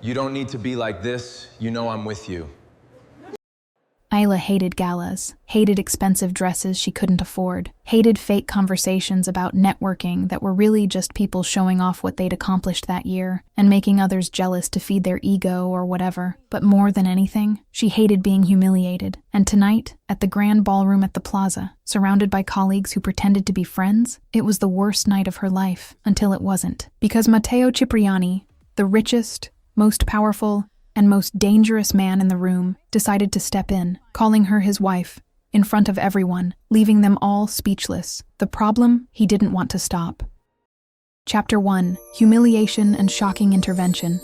You don't need to be like this. You know I'm with you. Ayla hated galas, hated expensive dresses she couldn't afford, hated fake conversations about networking that were really just people showing off what they'd accomplished that year and making others jealous to feed their ego or whatever. But more than anything, she hated being humiliated. And tonight, at the grand ballroom at the plaza, surrounded by colleagues who pretended to be friends, it was the worst night of her life until it wasn't. Because Mateo Cipriani, the richest, most powerful, and most dangerous man in the room, decided to step in, calling her his wife, in front of everyone, leaving them all speechless. The problem he didn't want to stop. Chapter 1: Humiliation and Shocking Intervention.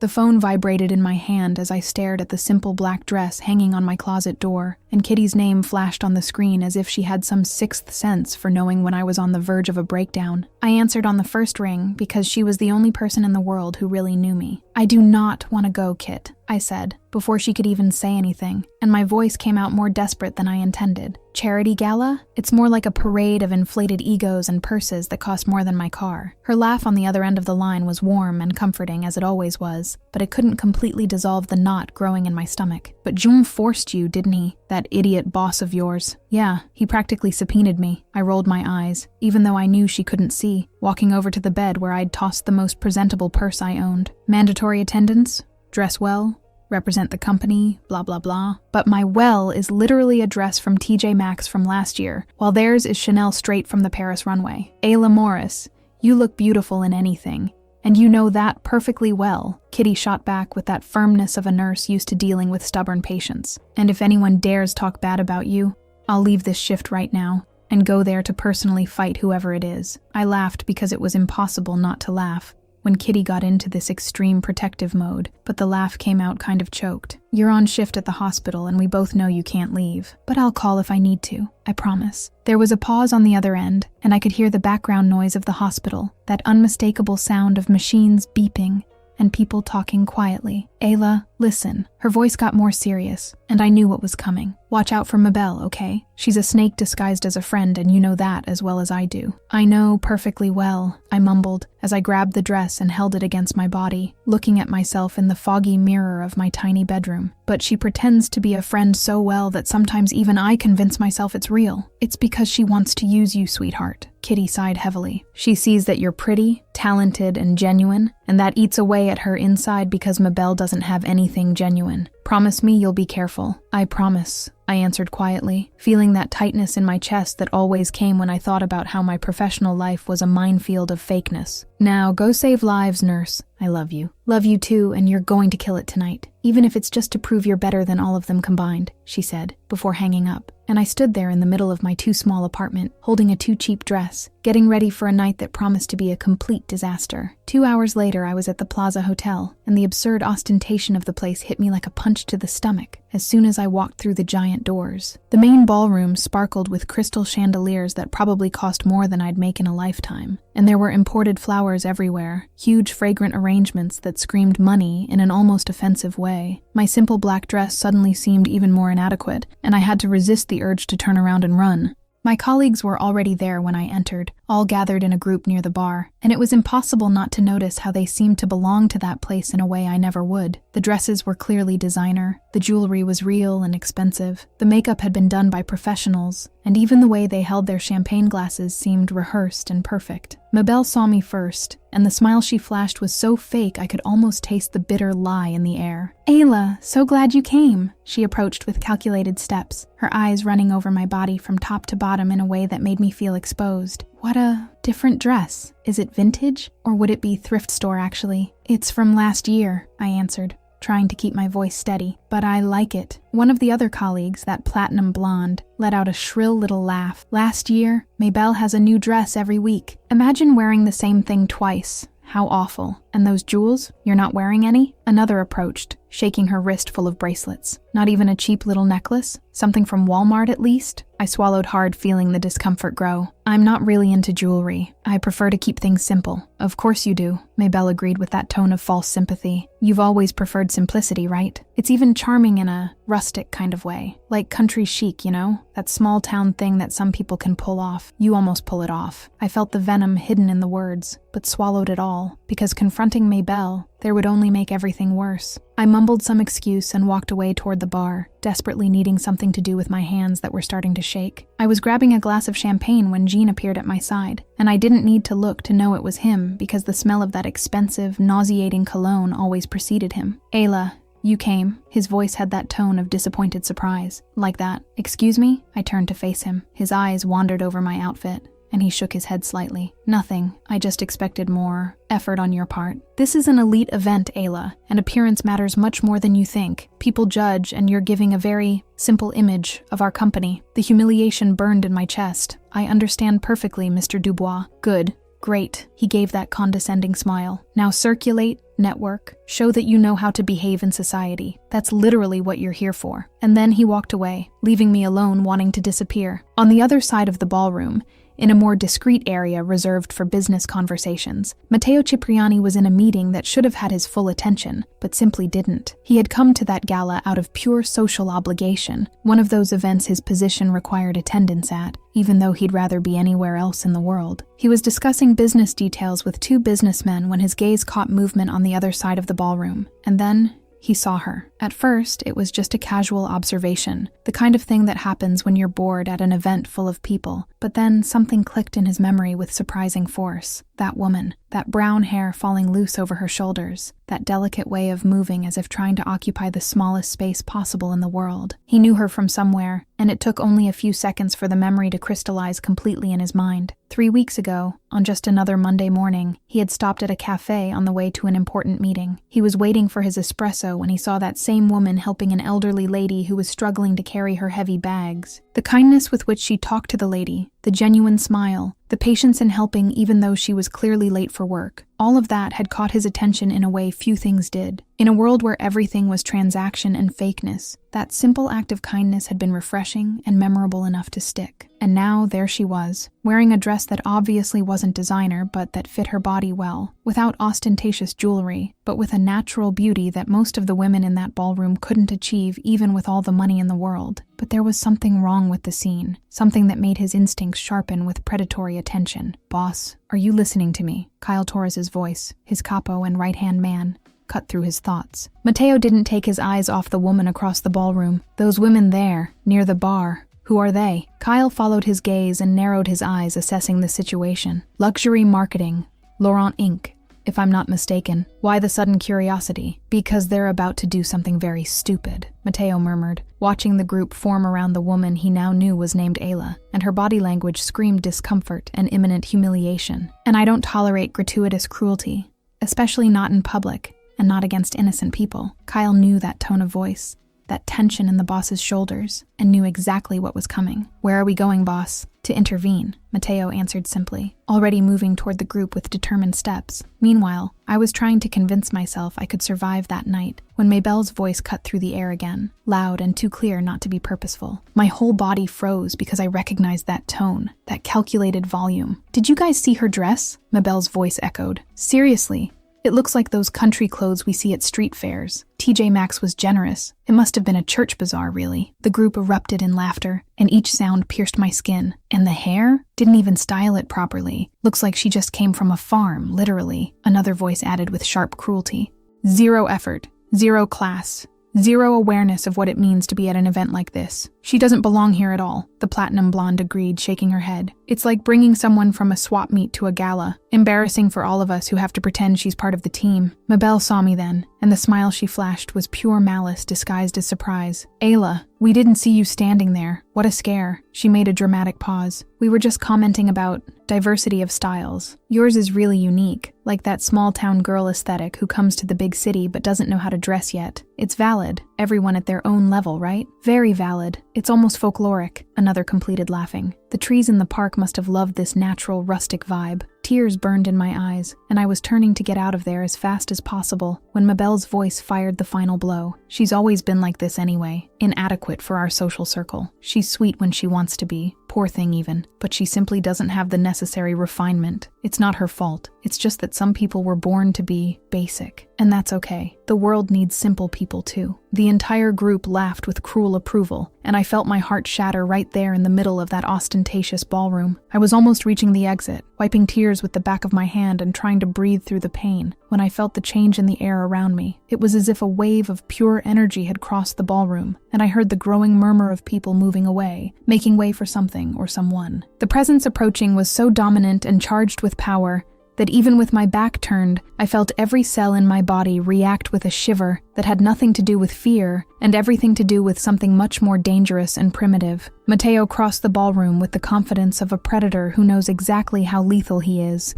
The phone vibrated in my hand as I stared at the simple black dress hanging on my closet door, and Kitty's name flashed on the screen as if she had some sixth sense for knowing when I was on the verge of a breakdown. I answered on the first ring because she was the only person in the world who really knew me. "I do not want to go, Kit," I said, before she could even say anything, and my voice came out more desperate than I intended. "Charity gala? It's more like a parade of inflated egos and purses that cost more than my car." Her laugh on the other end of the line was warm and comforting, as it always was, but it couldn't completely dissolve the knot growing in my stomach. "But June forced you, didn't he? That idiot boss of yours." "Yeah, he practically subpoenaed me." I rolled my eyes, even though I knew she couldn't see, walking over to the bed where I'd tossed the most presentable purse I owned. "Mandatory attendance? Dress well? Represent the company, blah blah blah. But my well is literally a dress from TJ Maxx from last year, while theirs is Chanel straight from the Paris runway. Ayla Morris, you look beautiful in anything, and you know that perfectly well." Kitty shot back with that firmness of a nurse used to dealing with stubborn patients. "And if anyone dares talk bad about you, I'll leave this shift right now and go there to personally fight whoever it is." I laughed because it was impossible not to laugh when Kitty got into this extreme protective mode, but the laugh came out kind of choked. "You're on shift at the hospital and we both know you can't leave, but I'll call if I need to, I promise." There was a pause on the other end, and I could hear the background noise of the hospital, that unmistakable sound of machines beeping and people talking quietly. "Ayla, listen." Her voice got more serious, and I knew what was coming. "Watch out for Mabelle, okay? She's a snake disguised as a friend, and you know that as well as I do." "I know perfectly well," I mumbled, as I grabbed the dress and held it against my body, looking at myself in the foggy mirror of my tiny bedroom. "But she pretends to be a friend so well that sometimes even I convince myself it's real." "It's because she wants to use you, sweetheart." Kitty sighed heavily. "She sees that you're pretty, talented, and genuine, and that eats away at her inside because Mabelle doesn't have anything genuine. Promise me you'll be careful." "I promise," I answered quietly, feeling that tightness in my chest that always came when I thought about how my professional life was a minefield of fakeness. "Now go save lives, nurse. I love you." "Love you too, and you're going to kill it tonight, even if it's just to prove you're better than all of them combined," she said, before hanging up. And I stood there in the middle of my too-small apartment, holding a too-cheap dress, getting ready for a night that promised to be a complete disaster. 2 hours later, I was at the Plaza Hotel, and the absurd ostentation of the place hit me like a punch to the stomach as soon as I walked through the giant doors. The main ballroom sparkled with crystal chandeliers that probably cost more than I'd make in a lifetime, and there were imported flowers everywhere, huge fragrant arrangements that screamed money in an almost offensive way. My simple black dress suddenly seemed even more inadequate, and I had to resist the urge to turn around and run. My colleagues were already there when I entered, all gathered in a group near the bar, and it was impossible not to notice how they seemed to belong to that place in a way I never would. The dresses were clearly designer, the jewelry was real and expensive, the makeup had been done by professionals, and even the way they held their champagne glasses seemed rehearsed and perfect. Mabelle saw me first, and the smile she flashed was so fake I could almost taste the bitter lie in the air. "Ayla, so glad you came." She approached with calculated steps, her eyes running over my body from top to bottom in a way that made me feel exposed. "What a different dress. Is it vintage, or would it be thrift store actually?" "It's from last year," I answered, trying to keep my voice steady, "but I like it." One of the other colleagues, that platinum blonde, let out a shrill little laugh. "Last year, Mabelle has a new dress every week. Imagine wearing the same thing twice. How awful. And those jewels? You're not wearing any?" Another approached, shaking her wrist full of bracelets. Not even a cheap little necklace? Something from Walmart at least? I swallowed hard, feeling the discomfort grow. I'm not really into jewelry. I prefer to keep things simple. Of course you do, Mabelle agreed with that tone of false sympathy. You've always preferred simplicity, right? It's even charming in a rustic kind of way. Like country chic, you know? That small town thing that some people can pull off. You almost pull it off. I felt the venom hidden in the words, but swallowed it all, because confronting Mabelle, there would only make everything worse. I mumbled some excuse and walked away toward the bar, desperately needing something to do with my hands that were starting to shake. I was grabbing a glass of champagne when Jean appeared at my side, and I didn't need to look to know it was him because the smell of that expensive, nauseating cologne always preceded him. Ayla, you came. His voice had that tone of disappointed surprise. Like that. Excuse me? I turned to face him. His eyes wandered over my outfit, and he shook his head slightly. Nothing. I just expected more effort on your part. This is an elite event, Ayla, and appearance matters much more than you think. People judge, and you're giving a very simple image of our company. The humiliation burned in my chest. I understand perfectly, Mr. Dubois. Good. Great. He gave that condescending smile. Now circulate, network, show that you know how to behave in society. That's literally what you're here for. And then he walked away, leaving me alone, wanting to disappear. On the other side of the ballroom, in a more discreet area reserved for business conversations, Mateo Cipriani was in a meeting that should have had his full attention, but simply didn't. He had come to that gala out of pure social obligation, one of those events his position required attendance at, even though he'd rather be anywhere else in the world. He was discussing business details with two businessmen when his gaze caught movement on the other side of the ballroom, and then he saw her. At first, it was just a casual observation, the kind of thing that happens when you're bored at an event full of people. But then something clicked in his memory with surprising force. That woman, that brown hair falling loose over her shoulders, that delicate way of moving as if trying to occupy the smallest space possible in the world. He knew her from somewhere, and it took only a few seconds for the memory to crystallize completely in his mind. 3 weeks ago, on just another Monday morning, he had stopped at a cafe on the way to an important meeting. He was waiting for his espresso when he saw that same woman helping an elderly lady who was struggling to carry her heavy bags. The kindness with which she talked to the lady, the genuine smile, the patience in helping even though she was clearly late for work, all of that had caught his attention in a way few things did. In a world where everything was transaction and fakeness, that simple act of kindness had been refreshing and memorable enough to stick. And now there she was, wearing a dress that obviously wasn't designer but that fit her body well, without ostentatious jewelry, but with a natural beauty that most of the women in that ballroom couldn't achieve even with all the money in the world. But there was something wrong with the scene, something that made his instincts sharpen with predatory attention. Boss, are you listening to me? Kyle Torres's voice, his capo and right-hand man, cut through his thoughts. Mateo didn't take his eyes off the woman across the ballroom. Those women there, near the bar. Who are they? Kyle followed his gaze and narrowed his eyes, assessing the situation. Luxury marketing. Laurent Inc., if I'm not mistaken. Why the sudden curiosity? Because they're about to do something very stupid, Mateo murmured, watching the group form around the woman he now knew was named Ayla, and her body language screamed discomfort and imminent humiliation. And I don't tolerate gratuitous cruelty, especially not in public, and not against innocent people. Kyle knew that tone of voice, that tension in the boss's shoulders, and knew exactly what was coming. Where are we going, boss? To intervene, Mateo answered simply, already moving toward the group with determined steps. Meanwhile, I was trying to convince myself I could survive that night, when Mabelle's voice cut through the air again, loud and too clear not to be purposeful. My whole body froze because I recognized that tone, that calculated volume. Did you guys see her dress? Mabelle's voice echoed. Seriously, it looks like those country clothes we see at street fairs. TJ Maxx was generous. It must have been a church bazaar, really. The group erupted in laughter, and each sound pierced my skin. And the hair? Didn't even style it properly. Looks like she just came from a farm, literally. Another voice added with sharp cruelty. Zero effort. Zero class. Zero awareness of what it means to be at an event like this. She doesn't belong here at all, the platinum blonde agreed, shaking her head. It's like bringing someone from a swap meet to a gala. Embarrassing for all of us who have to pretend she's part of the team. Mabelle saw me then, and the smile she flashed was pure malice disguised as surprise. Ayla, we didn't see you standing there. What a scare. She made a dramatic pause. We were just commenting about diversity of styles. Yours is really unique, like that small-town girl aesthetic who comes to the big city but doesn't know how to dress yet. It's valid. Everyone at their own level, right? Very valid. It's almost folkloric, another completed, laughing. The trees in the park must have loved this natural, rustic vibe. Tears burned in my eyes, and I was turning to get out of there as fast as possible when Mabelle's voice fired the final blow. She's always been like this anyway, inadequate for our social circle. She's sweet when she wants to be, poor thing even, but she simply doesn't have the necessary refinement. It's not her fault. It's just that some people were born to be basic, and that's okay. The world needs simple people too. The entire group laughed with cruel approval, and I felt my heart shatter right there in the middle of that ostentatious ballroom. I was almost reaching the exit, wiping tears with the back of my hand and trying to breathe through the pain, when I felt the change in the air around me. It was as if a wave of pure energy had crossed the ballroom, and I heard the growing murmur of people moving away, making way for something or someone. The presence approaching was so dominant and charged with power that even with my back turned, I felt every cell in my body react with a shiver that had nothing to do with fear and everything to do with something much more dangerous and primitive. Mateo crossed the ballroom with the confidence of a predator who knows exactly how lethal he is,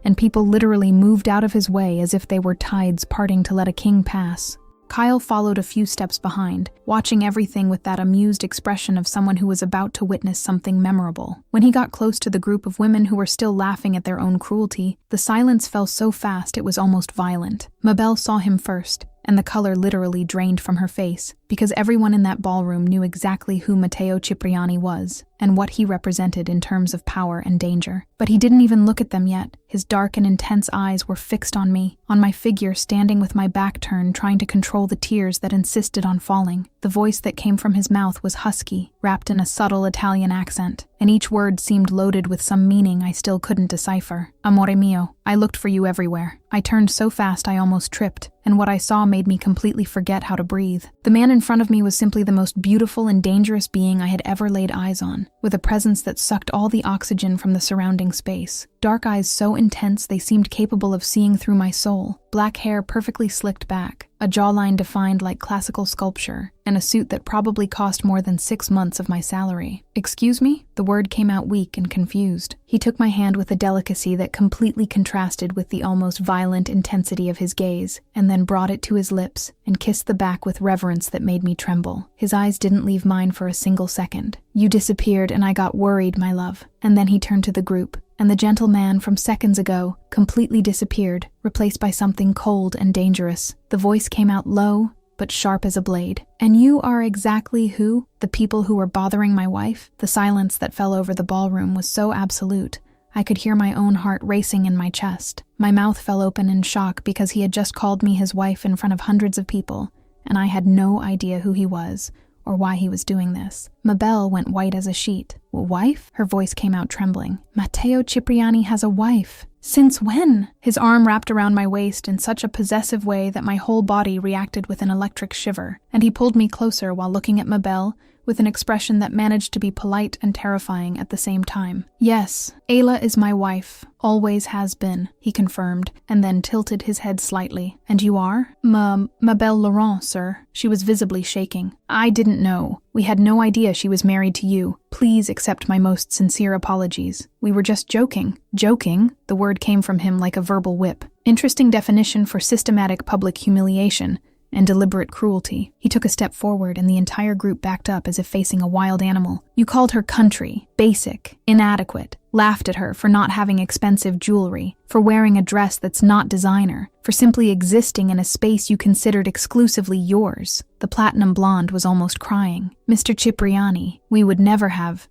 and people literally moved out of his way as if they were tides parting to let a king pass. Kyle followed a few steps behind, watching everything with that amused expression of someone who was about to witness something memorable. When he got close to the group of women who were still laughing at their own cruelty, the silence fell so fast it was almost violent. Mabelle saw him first, and the color literally drained from her face, because everyone in that ballroom knew exactly who Mateo Cipriani was, and what he represented in terms of power and danger. But he didn't even look at them yet. His dark and intense eyes were fixed on me, on my figure standing with my back turned, trying to control the tears that insisted on falling. The voice that came from his mouth was husky, wrapped in a subtle Italian accent, and each word seemed loaded with some meaning I still couldn't decipher. Amore mio, I looked for you everywhere. I turned so fast I almost tripped, and what I saw made me completely forget how to breathe. The man in front of me was simply the most beautiful and dangerous being I had ever laid eyes on, with a presence that sucked all the oxygen from the surrounding space. Dark eyes so intense they seemed capable of seeing through my soul, black hair perfectly slicked back, a jawline defined like classical sculpture, and a suit that probably cost more than 6 months of my salary. "Excuse me?" The word came out weak and confused. He took my hand with a delicacy that completely contrasted with the almost violent intensity of his gaze, and then brought it to his lips and kissed the back with reverence that made me tremble. His eyes didn't leave mine for a single second. "You disappeared and I got worried, my love." And then he turned to the group, and the gentle man from seconds ago completely disappeared, replaced by something cold and dangerous. The voice came out low, but sharp as a blade. "And you are exactly who? The people who were bothering my wife?" The silence that fell over the ballroom was so absolute, I could hear my own heart racing in my chest. My mouth fell open in shock because he had just called me his wife in front of hundreds of people, and I had no idea who he was or why he was doing this. Mabelle went white as a sheet. "Wife?" Her voice came out trembling. "Mateo Cipriani has a wife. Since when?" His arm wrapped around my waist in such a possessive way that my whole body reacted with an electric shiver, and he pulled me closer while looking at Mabelle with an expression that managed to be polite and terrifying at the same time. "Yes, Ayla is my wife. Always has been," he confirmed, and then tilted his head slightly. "And you are?" Mabelle Laurent, sir." She was visibly shaking. "I didn't know. We had no idea she was married to you. Please accept my most sincere apologies. We were just joking." "Joking?" The word came from him like a verbal whip. Interesting definition for systematic public humiliation and deliberate cruelty. He took a step forward and the entire group backed up as if facing a wild animal. "You called her country, basic, inadequate, laughed at her for not having expensive jewelry, for wearing a dress that's not designer, for simply existing in a space you considered exclusively yours." The platinum blonde was almost crying. "Mr. Cipriani, we would never have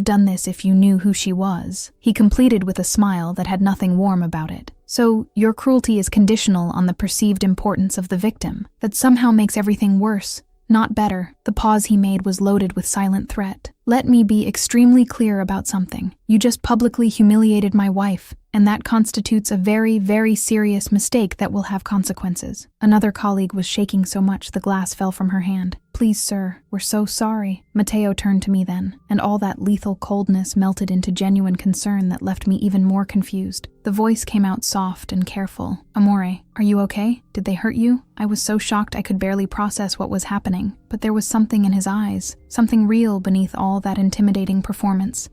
done this if you knew who she was." He completed with a smile that had nothing warm about it. "So, your cruelty is conditional on the perceived importance of the victim. That somehow makes everything worse, not better." The pause he made was loaded with silent threat. "Let me be extremely clear about something. You just publicly humiliated my wife, and that constitutes a very, very serious mistake that will have consequences." Another colleague was shaking so much the glass fell from her hand. "Please, sir, we're so sorry." Mateo turned to me then, and all that lethal coldness melted into genuine concern that left me even more confused. The voice came out soft and careful. "Amore, are you okay? Did they hurt you?" I was so shocked I could barely process what was happening, but there was something in his eyes, something real beneath all that intimidating performance.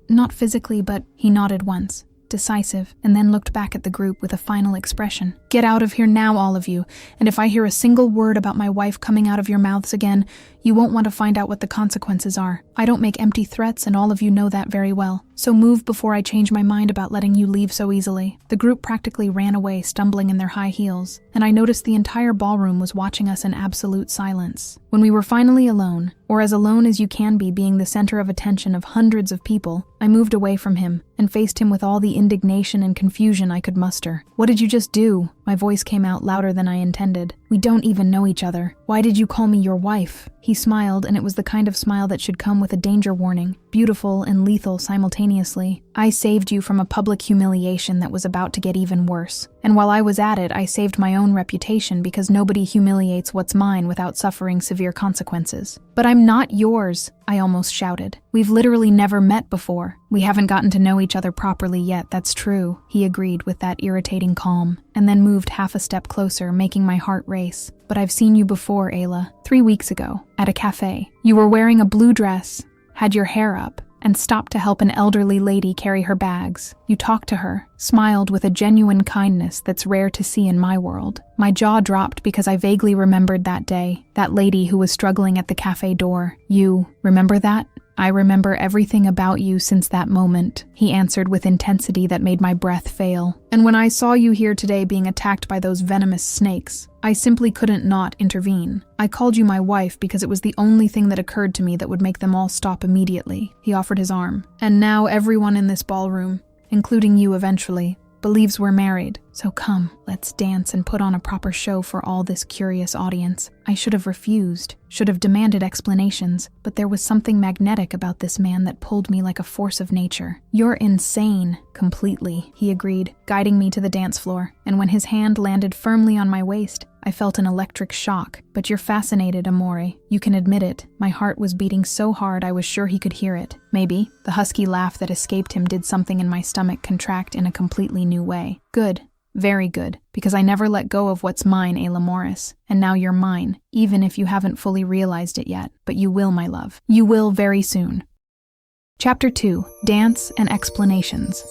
Not physically, but," he nodded once. decisive, and then looked back at the group with a final expression. "Get out of here now, all of you, and if I hear a single word about my wife coming out of your mouths again, you won't want to find out what the consequences are. I don't make empty threats, and all of you know that very well. So move before I change my mind about letting you leave so easily." The group practically ran away, stumbling in their high heels, and I noticed the entire ballroom was watching us in absolute silence. When we were finally alone, or as alone as you can be being the center of attention of hundreds of people, I moved away from him and faced him with all the indignation and confusion I could muster. "What did you just do?" My voice came out louder than I intended. "We don't even know each other. Why did you call me your wife?" He smiled, and it was the kind of smile that should come with a danger warning, beautiful and lethal simultaneously. "I saved you from a public humiliation that was about to get even worse. And while I was at it, I saved my own reputation because nobody humiliates what's mine without suffering severe consequences." "But I'm not yours," I almost shouted. "We've literally never met before. We haven't gotten to know each other properly yet, that's true," he agreed with that irritating calm, and then moved half a step closer, making my heart race. "But I've seen you before, Ayla. 3 weeks ago, at a cafe. You were wearing a blue dress, had your hair up, and stopped to help an elderly lady carry her bags. You talked to her, smiled with a genuine kindness that's rare to see in my world." My jaw dropped because I vaguely remembered that day, that lady who was struggling at the cafe door. "You remember that?" "I remember everything about you since that moment," he answered with intensity that made my breath fail. "And when I saw you here today being attacked by those venomous snakes, I simply couldn't not intervene. I called you my wife because it was the only thing that occurred to me that would make them all stop immediately." He offered his arm. "And now everyone in this ballroom, including you eventually, believes we're married. So come, let's dance and put on a proper show for all this curious audience." I should have refused, should have demanded explanations, but there was something magnetic about this man that pulled me like a force of nature. "You're insane, completely," he agreed, guiding me to the dance floor, and when his hand landed firmly on my waist, I felt an electric shock. "But you're fascinated, amore. You can admit it." My heart was beating so hard I was sure he could hear it. Maybe. The husky laugh that escaped him did something in my stomach contract in a completely new way. "Good. Very good, because I never let go of what's mine, Ayla Morris, and now you're mine, even if you haven't fully realized it yet. But you will, my love. You will very soon." Chapter 2. Dance and Explanations.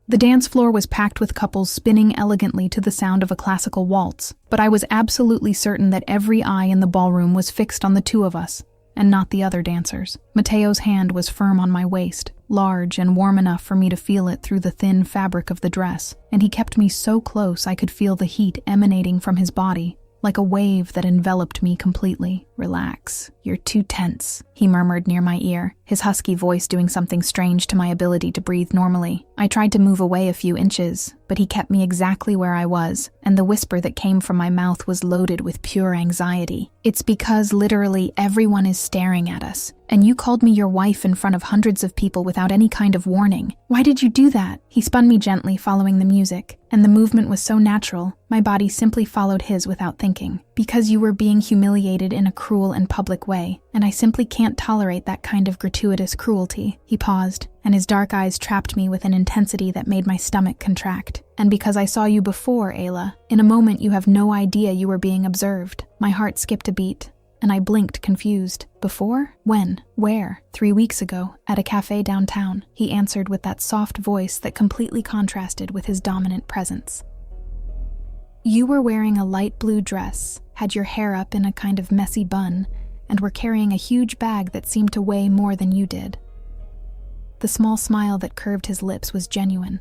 The dance floor was packed with couples spinning elegantly to the sound of a classical waltz, but I was absolutely certain that every eye in the ballroom was fixed on the two of us, and not the other dancers. Mateo's hand was firm on my waist, large and warm enough for me to feel it through the thin fabric of the dress, and he kept me so close I could feel the heat emanating from his body, like a wave that enveloped me completely. "Relax, you're too tense," he murmured near my ear, his husky voice doing something strange to my ability to breathe normally. I tried to move away a few inches, but he kept me exactly where I was, and the whisper that came from my mouth was loaded with pure anxiety. "It's because literally everyone is staring at us, and you called me your wife in front of hundreds of people without any kind of warning. Why did you do that?" He spun me gently, following the music, and the movement was so natural, my body simply followed his without thinking. "Because you were being humiliated in a cruel and public way, and I simply can't tolerate that kind of gratuitous cruelty." He paused, and his dark eyes trapped me with an intensity that made my stomach contract. "And because I saw you before, Ayla, in a moment you have no idea you were being observed." My heart skipped a beat, and I blinked confused. "Before? When? Where?" 3 weeks ago, at a cafe downtown," he answered with that soft voice that completely contrasted with his dominant presence. "You were wearing a light blue dress, had your hair up in a kind of messy bun, and were carrying a huge bag that seemed to weigh more than you did." The small smile that curved his lips was genuine.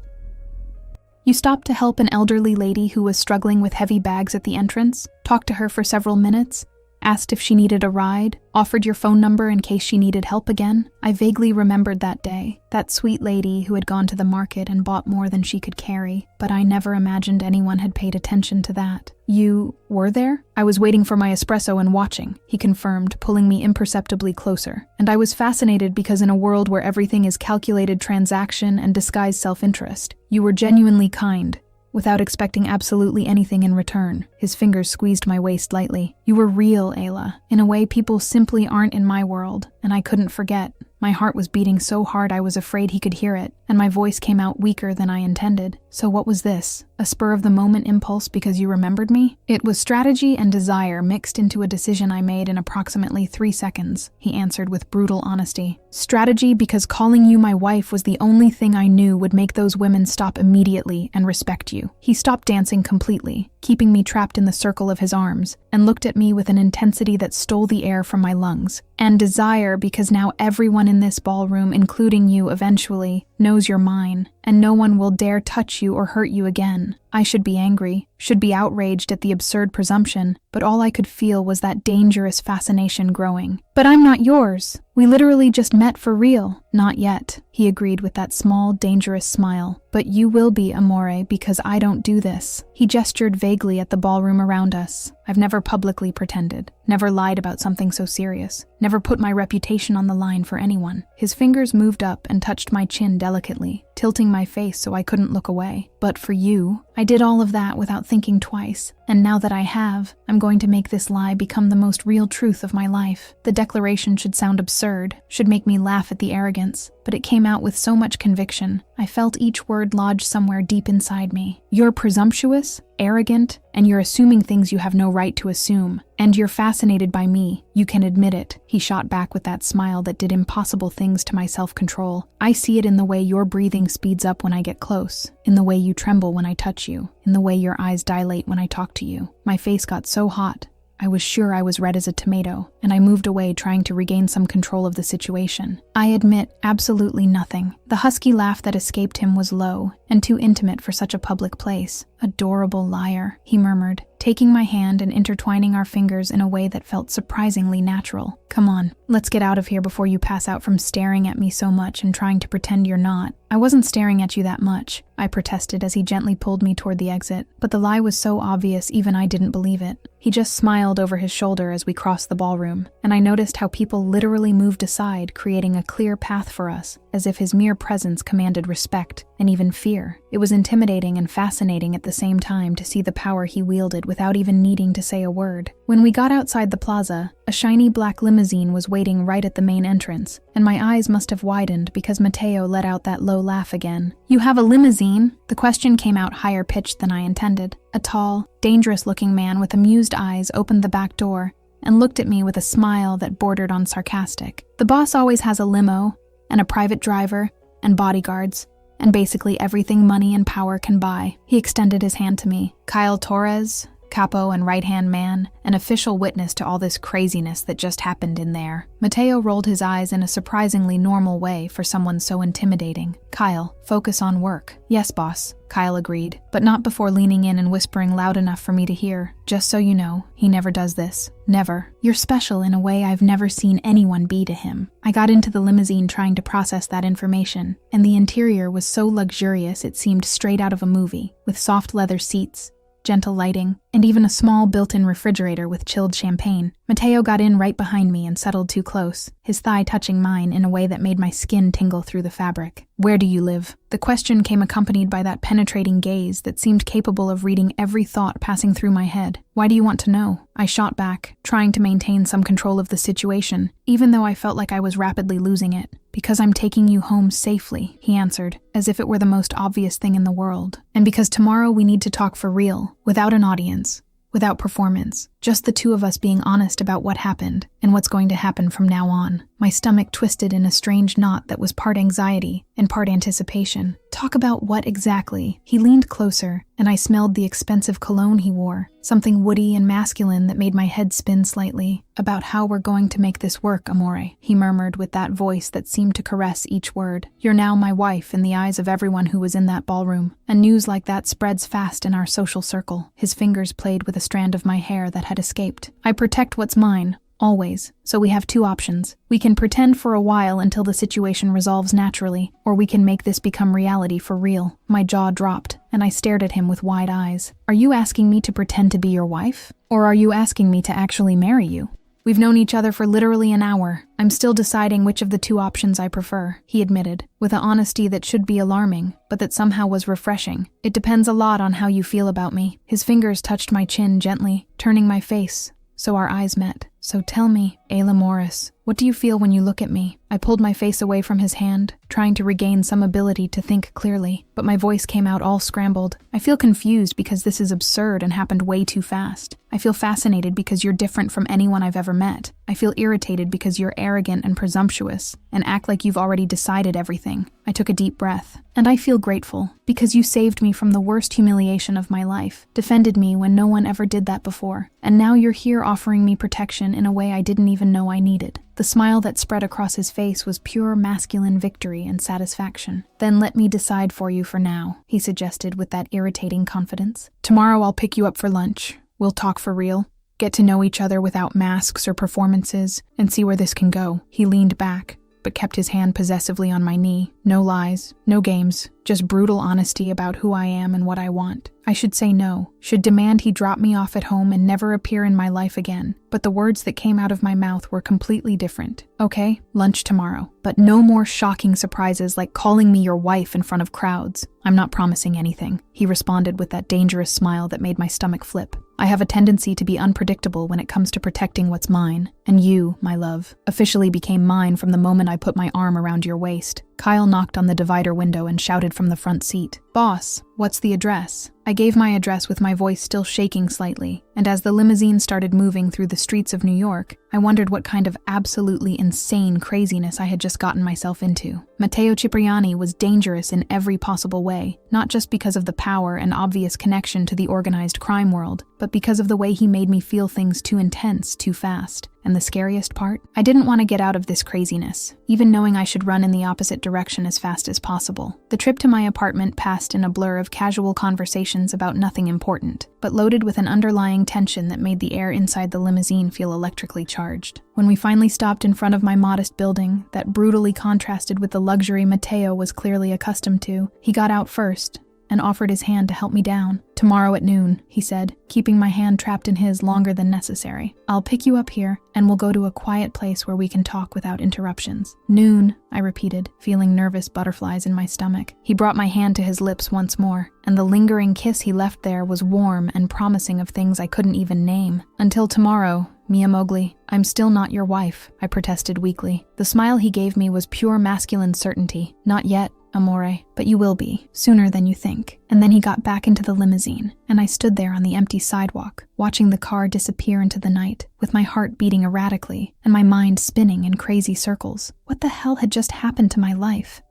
"You stopped to help an elderly lady who was struggling with heavy bags at the entrance, talked to her for several minutes, asked if she needed a ride, offered your phone number in case she needed help again." I vaguely remembered that day, that sweet lady who had gone to the market and bought more than she could carry, but I never imagined anyone had paid attention to that. "You were there?" "I was waiting for my espresso and watching," he confirmed, pulling me imperceptibly closer. "And I was fascinated because in a world where everything is calculated transaction and disguised self-interest, you were genuinely kind, without expecting absolutely anything in return." His fingers squeezed my waist lightly. "You were real, Ayla, in a way people simply aren't in my world, and I couldn't forget." My heart was beating so hard I was afraid he could hear it, and my voice came out weaker than I intended. So what was this? A spur-of-the-moment impulse because you remembered me? It was strategy and desire mixed into a decision I made in approximately 3 seconds, he answered with brutal honesty. Strategy because calling you my wife was the only thing I knew would make those women stop immediately and respect you. He stopped dancing completely, keeping me trapped in the circle of his arms, and looked at me with an intensity that stole the air from my lungs. And desire because now everyone in this ballroom, including you eventually, knows you're mine, and no one will dare touch you or hurt you again. I should be angry, should be outraged at the absurd presumption, but all I could feel was that dangerous fascination growing. But I'm not yours. We literally just met for real. Not yet, he agreed with that small, dangerous smile. But you will be, Amore, because I don't do this. He gestured vaguely at the ballroom around us. I've never publicly pretended, never lied about something so serious, never put my reputation on the line for anyone. His fingers moved up and touched my chin delicately, tilting my face so I couldn't look away. But for you, I did all of that without thinking twice, and now that I have, I'm going to make this lie become the most real truth of my life. The declaration should sound absurd, should make me laugh at the arrogance, but it came out with so much conviction. I felt each word lodge somewhere deep inside me. You're presumptuous, arrogant, and you're assuming things you have no right to assume. And you're fascinated by me. You can admit it. He shot back with that smile that did impossible things to my self-control. I see it in the way your breathing speeds up when I get close, in the way you tremble when I touch you, in the way your eyes dilate when I talk to you. My face got so hot, I was sure I was red as a tomato, and I moved away trying to regain some control of the situation. I admit absolutely nothing. The husky laugh that escaped him was low and too intimate for such a public place. Adorable liar, he murmured, taking my hand and intertwining our fingers in a way that felt surprisingly natural. Come on, let's get out of here before you pass out from staring at me so much and trying to pretend you're not. I wasn't staring at you that much, I protested as he gently pulled me toward the exit, but the lie was so obvious even I didn't believe it. He just smiled over his shoulder as we crossed the ballroom, and I noticed how people literally moved aside, creating a clear path for us, as if his mere presence commanded respect and even fear. It was intimidating and fascinating at the same time to see the power he wielded without even needing to say a word. When we got outside the plaza, a shiny black limousine was waiting right at the main entrance, and my eyes must have widened because Mateo let out that low laugh again. You have a limousine? The question came out higher pitched than I intended. A tall, dangerous-looking man with amused eyes opened the back door and looked at me with a smile that bordered on sarcastic. The boss always has a limo, and a private driver, and bodyguards, and basically everything money and power can buy. He extended his hand to me. Kyle Torres, capo and right-hand man, an official witness to all this craziness that just happened in there. Mateo rolled his eyes in a surprisingly normal way for someone so intimidating. Kyle, focus on work. Yes, boss, Kyle agreed, but not before leaning in and whispering loud enough for me to hear. Just so you know, he never does this. Never. You're special in a way I've never seen anyone be to him. I got into the limousine trying to process that information, and the interior was so luxurious it seemed straight out of a movie, with soft leather seats, gentle lighting, and even a small built-in refrigerator with chilled champagne. Mateo got in right behind me and settled too close, his thigh touching mine in a way that made my skin tingle through the fabric. Where do you live? The question came accompanied by that penetrating gaze that seemed capable of reading every thought passing through my head. Why do you want to know? I shot back, trying to maintain some control of the situation, even though I felt like I was rapidly losing it. Because I'm taking you home safely, he answered, as if it were the most obvious thing in the world. And because tomorrow we need to talk for real, without an audience, without performance, just the two of us being honest about what happened and what's going to happen from now on. My stomach twisted in a strange knot that was part anxiety and part anticipation. Talk about what exactly? He leaned closer, and I smelled the expensive cologne he wore, something woody and masculine that made my head spin slightly. About how we're going to make this work, Amore, he murmured with that voice that seemed to caress each word. You're now my wife in the eyes of everyone who was in that ballroom, and news like that spreads fast in our social circle. His fingers played with a strand of my hair that had escaped. I protect what's mine, always, so we have two options. We can pretend for a while until the situation resolves naturally, or we can make this become reality for real. My jaw dropped, and I stared at him with wide eyes. Are you asking me to pretend to be your wife? Or are you asking me to actually marry you? We've known each other for literally an hour. I'm still deciding which of the two options I prefer, he admitted, with an honesty that should be alarming, but that somehow was refreshing. It depends a lot on how you feel about me. His fingers touched my chin gently, turning my face, so our eyes met. So tell me, Ayla Morris, what do you feel when you look at me? I pulled my face away from his hand, trying to regain some ability to think clearly, but my voice came out all scrambled. I feel confused because this is absurd and happened way too fast. I feel fascinated because you're different from anyone I've ever met. I feel irritated because you're arrogant and presumptuous, and act like you've already decided everything. I took a deep breath. And I feel grateful, because you saved me from the worst humiliation of my life, defended me when no one ever did that before, and now you're here offering me protection in a way I didn't even know I needed. The smile that spread across his face was pure masculine victory and satisfaction. Then let me decide for you for now, he suggested with that irritating confidence. Tomorrow I'll pick you up for lunch. We'll talk for real, get to know each other without masks or performances, and see where this can go. He leaned back, but kept his hand possessively on my knee. No lies, no games, just brutal honesty about who I am and what I want. I should say no, should demand he drop me off at home and never appear in my life again. But the words that came out of my mouth were completely different. Okay, lunch tomorrow, but no more shocking surprises like calling me your wife in front of crowds. I'm not promising anything, he responded with that dangerous smile that made my stomach flip. I have a tendency to be unpredictable when it comes to protecting what's mine, and you, my love, officially became mine from the moment I put my arm around your waist. Kyle knocked on the divider window and shouted from the front seat, "Boss, what's the address?" I gave my address with my voice still shaking slightly, and as the limousine started moving through the streets of New York, I wondered what kind of absolutely insane craziness I had just gotten myself into. Mateo Cipriani was dangerous in every possible way, not just because of the power and obvious connection to the organized crime world, but because of the way he made me feel things too intense, too fast. And the scariest part? I didn't want to get out of this craziness, even knowing I should run in the opposite direction as fast as possible. The trip to my apartment passed in a blur of casual conversations about nothing important, but loaded with an underlying tension that made the air inside the limousine feel electrically charged. When we finally stopped in front of my modest building, that brutally contrasted with the luxury Mateo was clearly accustomed to, he got out first and offered his hand to help me down. "Tomorrow at noon," he said, keeping my hand trapped in his longer than necessary. "I'll pick you up here, and we'll go to a quiet place where we can talk without interruptions." "Noon," I repeated, feeling nervous butterflies in my stomach. He brought my hand to his lips once more, and the lingering kiss he left there was warm and promising of things I couldn't even name. "Until tomorrow, Mia Mowgli, I'm still not your wife," I protested weakly. The smile he gave me was pure masculine certainty. "Not yet, amore, but you will be, sooner than you think." And then he got back into the limousine, and I stood there on the empty sidewalk, watching the car disappear into the night, with my heart beating erratically, and my mind spinning in crazy circles. What the hell had just happened to my life?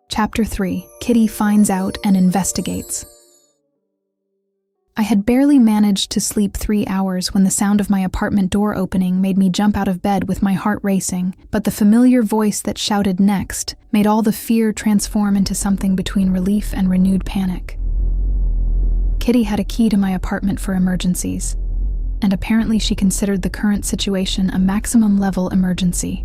Chapter 3. Kitty finds out and investigates. I had barely managed to sleep 3 hours when the sound of my apartment door opening made me jump out of bed with my heart racing, but the familiar voice that shouted next made all the fear transform into something between relief and renewed panic. Kitty had a key to my apartment for emergencies, and apparently she considered the current situation a maximum level emergency.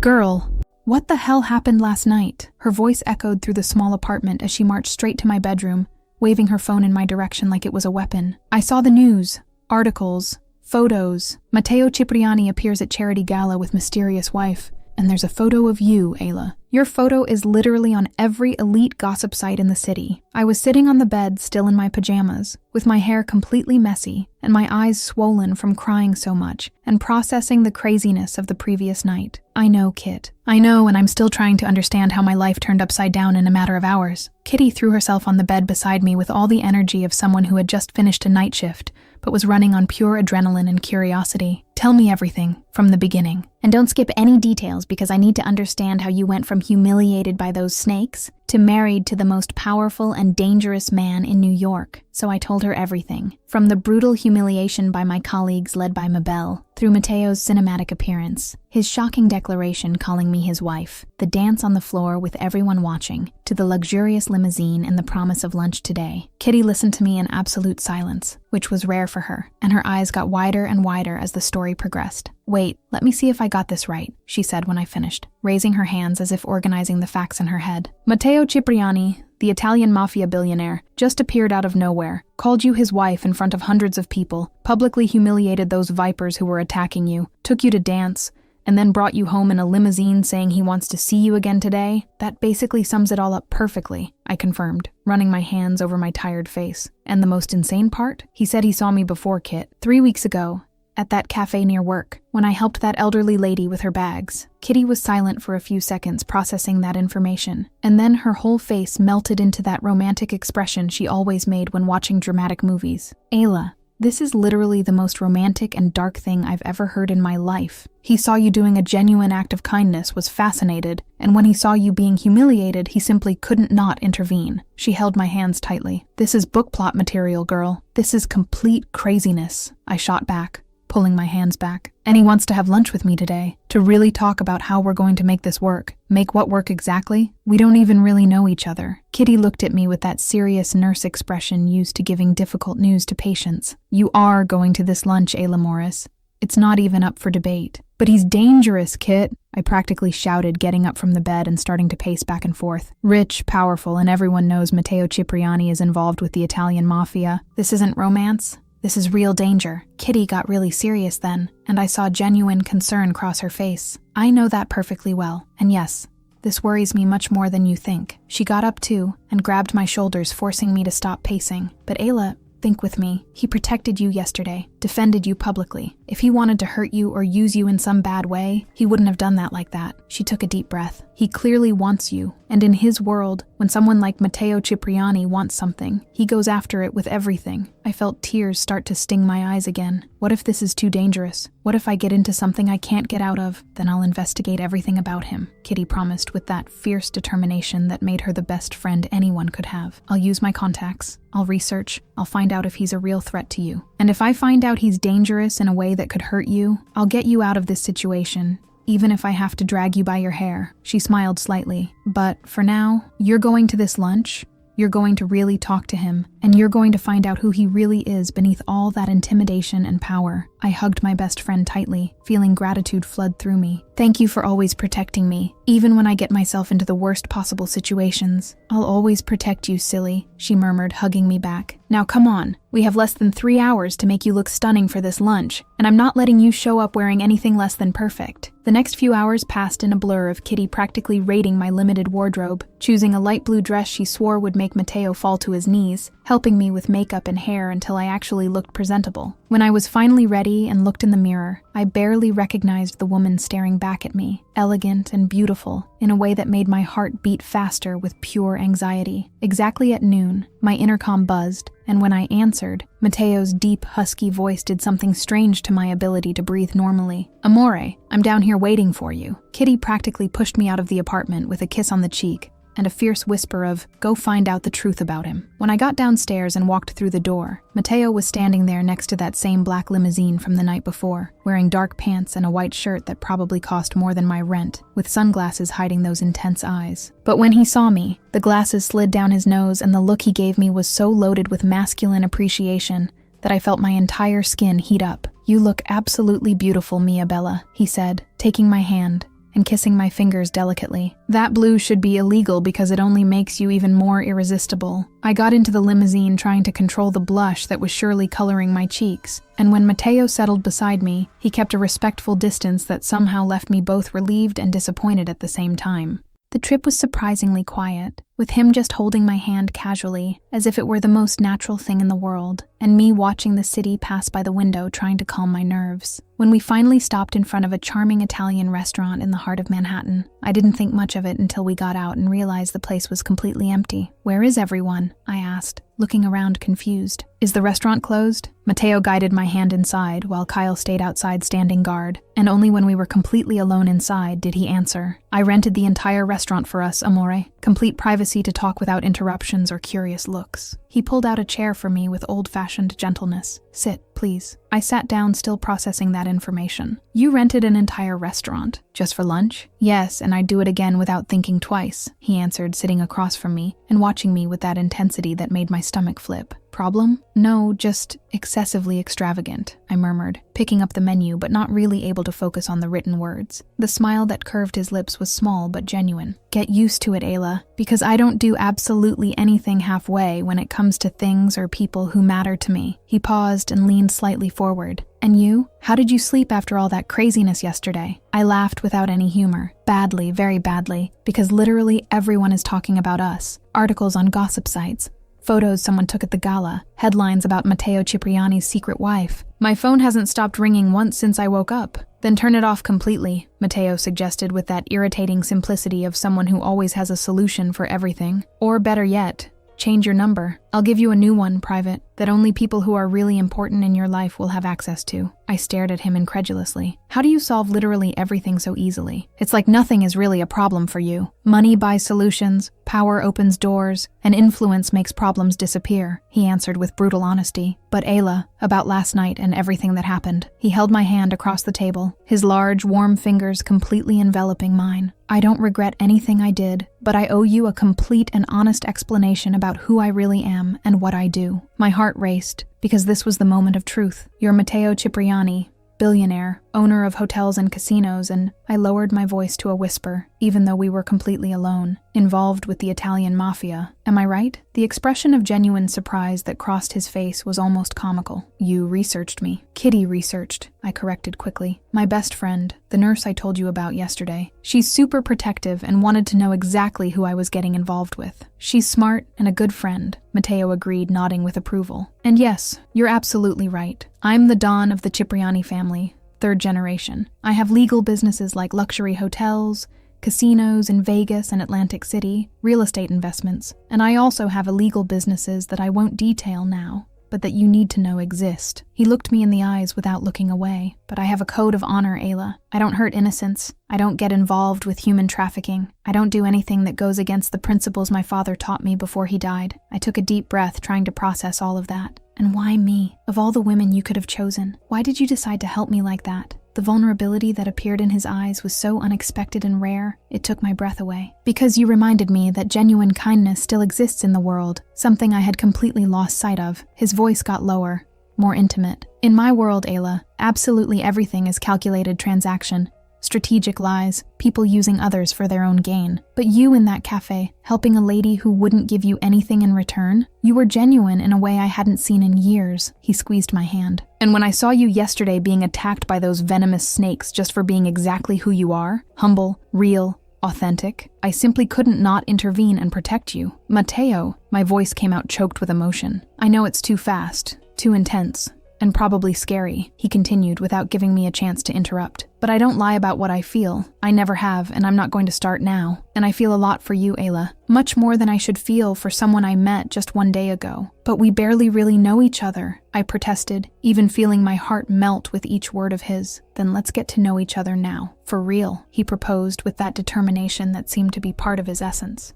"Girl, what the hell happened last night?" Her voice echoed through the small apartment as she marched straight to my bedroom, waving her phone in my direction like it was a weapon. "I saw the news, articles, photos. Mateo Cipriani appears at charity gala with mysterious wife, and there's a photo of you, Ayla. Your photo is literally on every elite gossip site in the city." I was sitting on the bed, still in my pajamas, with my hair completely messy and my eyes swollen from crying so much, and processing the craziness of the previous night. "I know, Kit. I know, and I'm still trying to understand how my life turned upside down in a matter of hours." Kitty threw herself on the bed beside me with all the energy of someone who had just finished a night shift, but was running on pure adrenaline and curiosity. "Tell me everything, from the beginning. And don't skip any details, because I need to understand how you went from humiliated by those snakes to married to the most powerful and dangerous man in New York." So I told her everything, from the brutal humiliation by my colleagues led by Mabelle, through Mateo's cinematic appearance, his shocking declaration calling me his wife, the dance on the floor with everyone watching, to the luxurious limousine and the promise of lunch today. Kitty listened to me in absolute silence, which was rare for her, and her eyes got wider and wider as the story progressed. "Wait, let me see if I got this right," she said when I finished, raising her hands as if organizing the facts in her head. "Mateo Cipriani, the Italian Mafia billionaire, just appeared out of nowhere, called you his wife in front of hundreds of people, publicly humiliated those vipers who were attacking you, took you to dance, and then brought you home in a limousine saying he wants to see you again today? That basically sums it all up perfectly," I confirmed, running my hands over my tired face. "And the most insane part? He said he saw me before, Kit, 3 weeks ago, at that cafe near work, when I helped that elderly lady with her bags. Kitty was silent for a few seconds, processing that information, and then her whole face melted into that romantic expression she always made when watching dramatic movies. Ayla, this is literally the most romantic and dark thing I've ever heard in my life. He saw you doing a genuine act of kindness, was fascinated, and when he saw you being humiliated, he simply couldn't not intervene. She held my hands tightly. This is book plot material, girl. This is complete craziness. I shot back, pulling my hands back. And he wants to have lunch with me today, to really talk about how we're going to make this work. Make what work exactly? We don't even really know each other. Kitty looked at me with that serious nurse expression used to giving difficult news to patients. You are going to this lunch, Ayla Morris. It's not even up for debate. But he's dangerous, Kit, I practically shouted, getting up from the bed and starting to pace back and forth. Rich, powerful, and everyone knows Matteo Cipriani is involved with the Italian Mafia. This isn't romance. This is real danger. Kitty got really serious then, and I saw genuine concern cross her face. I know that perfectly well, and yes, this worries me much more than you think. She got up too, and grabbed my shoulders, forcing me to stop pacing. But Ayla, think with me. He protected you yesterday, defended you publicly. If he wanted to hurt you or use you in some bad way, he wouldn't have done that like that. She took a deep breath. He clearly wants you, and in his world, when someone like Matteo Cipriani wants something, he goes after it with everything. I felt tears start to sting my eyes again. What if this is too dangerous? What if I get into something I can't get out of? Then I'll investigate everything about him, Kitty promised with that fierce determination that made her the best friend anyone could have. I'll use my contacts. I'll research. I'll find out if he's a real threat to you. And if I find out he's dangerous in a way that could hurt you, I'll get you out of this situation, even if I have to drag you by your hair. She smiled slightly. But for now, you're going to this lunch. You're going to really talk to him, and you're going to find out who he really is beneath all that intimidation and power. I hugged my best friend tightly, feeling gratitude flood through me. Thank you for always protecting me, even when I get myself into the worst possible situations. I'll always protect you, silly, she murmured, hugging me back. Now come on, we have less than 3 hours to make you look stunning for this lunch, and I'm not letting you show up wearing anything less than perfect. The next few hours passed in a blur of Kitty practically raiding my limited wardrobe, choosing a light blue dress she swore would make Mateo fall to his knees, helping me with makeup and hair until I actually looked presentable. When I was finally ready and looked in the mirror, I barely recognized the woman staring back at me, elegant and beautiful, in a way that made my heart beat faster with pure anxiety. Exactly at noon, my intercom buzzed, and when I answered, Mateo's deep, husky voice did something strange to my ability to breathe normally. Amore, I'm down here waiting for you. Kitty practically pushed me out of the apartment with a kiss on the cheek and a fierce whisper of, go find out the truth about him. When I got downstairs and walked through the door, Mateo was standing there next to that same black limousine from the night before, wearing dark pants and a white shirt that probably cost more than my rent, with sunglasses hiding those intense eyes. But when he saw me, the glasses slid down his nose and the look he gave me was so loaded with masculine appreciation that I felt my entire skin heat up. You look absolutely beautiful, Mia Bella, he said, taking my hand and kissing my fingers delicately. That blue should be illegal because it only makes you even more irresistible. I got into the limousine trying to control the blush that was surely coloring my cheeks, and when Mateo settled beside me, he kept a respectful distance that somehow left me both relieved and disappointed at the same time. The trip was surprisingly quiet, with him just holding my hand casually, as if it were the most natural thing in the world, and me watching the city pass by the window trying to calm my nerves. When we finally stopped in front of a charming Italian restaurant in the heart of Manhattan, I didn't think much of it until we got out and realized the place was completely empty. Where is everyone? I asked, looking around confused. Is the restaurant closed? Mateo guided my hand inside while Kyle stayed outside standing guard, and only when we were completely alone inside did he answer. I rented the entire restaurant for us, Amore. Complete privacy to talk without interruptions or curious looks. He pulled out a chair for me with old-fashioned gentleness. Sit, please. I sat down, still processing that information. You rented an entire restaurant? Just for lunch? Yes, and I'd do it again without thinking twice, he answered, sitting across from me and watching me with that intensity that made my stomach flip. Problem? No, just excessively extravagant, I murmured, picking up the menu but not really able to focus on the written words. The smile that curved his lips was small but genuine. Get used to it, Ayla, because I don't do absolutely anything halfway when it comes to things or people who matter to me. He paused and leaned slightly forward. And you? How did you sleep after all that craziness yesterday? I laughed without any humor. Badly, very badly, because literally everyone is talking about us. Articles on gossip sites. photos someone took at the gala, headlines about Mateo Cipriani's secret wife. My phone hasn't stopped ringing once since I woke up. Then turn it off completely, Mateo suggested with that irritating simplicity of someone who always has a solution for everything. Or better yet, change your number. I'll give you a new one, private, that only people who are really important in your life will have access to. I stared at him incredulously. How do you solve literally everything so easily? It's like nothing is really a problem for you. Money buys solutions, power opens doors, and influence makes problems disappear, he answered with brutal honesty. But Ayla, about last night and everything that happened. He held my hand across the table, his large, warm fingers completely enveloping mine. I don't regret anything I did, but I owe you a complete and honest explanation about who I really am and what I do. My heart raced, because this was the moment of truth. You're Mateo Cipriani, billionaire, owner of hotels and casinos, and I lowered my voice to a whisper, even though we were completely alone, involved with the Italian Mafia. Am I right? The expression of genuine surprise that crossed his face was almost comical. You researched me. Kitty researched, I corrected quickly. My best friend, the nurse I told you about yesterday. She's super protective and wanted to know exactly who I was getting involved with. She's smart and a good friend, Mateo agreed, nodding with approval. And yes, you're absolutely right. I'm the Don of the Cipriani family, third generation. I have legal businesses like luxury hotels, casinos in Vegas and Atlantic City, real estate investments, and I also have illegal businesses that I won't detail now, but that you need to know exist. He looked me in the eyes without looking away. But I have a code of honor, Ayla. I don't hurt innocents. I don't get involved with human trafficking. I don't do anything that goes against the principles my father taught me before he died. I took a deep breath, trying to process all of that. And why me? Of all the women you could have chosen, why did you decide to help me like that? The vulnerability that appeared in his eyes was so unexpected and rare, it took my breath away. Because you reminded me that genuine kindness still exists in the world, something I had completely lost sight of. His voice got lower, more intimate. In my world, Ayla, absolutely everything is calculated transaction. Strategic lies, people using others for their own gain. But you in that cafe, helping a lady who wouldn't give you anything in return, you were genuine in a way I hadn't seen in years. He squeezed my hand. And when I saw you yesterday being attacked by those venomous snakes just for being exactly who you are, humble, real, authentic, I simply couldn't not intervene and protect you. Mateo, my voice came out choked with emotion. I know it's too fast, too intense, and probably scary, he continued without giving me a chance to interrupt. But I don't lie about what I feel. I never have, and I'm not going to start now. And I feel a lot for you, Ayla. Much more than I should feel for someone I met just one day ago. But we barely really know each other, I protested, even feeling my heart melt with each word of his. Then let's get to know each other now. For real, he proposed with that determination that seemed to be part of his essence.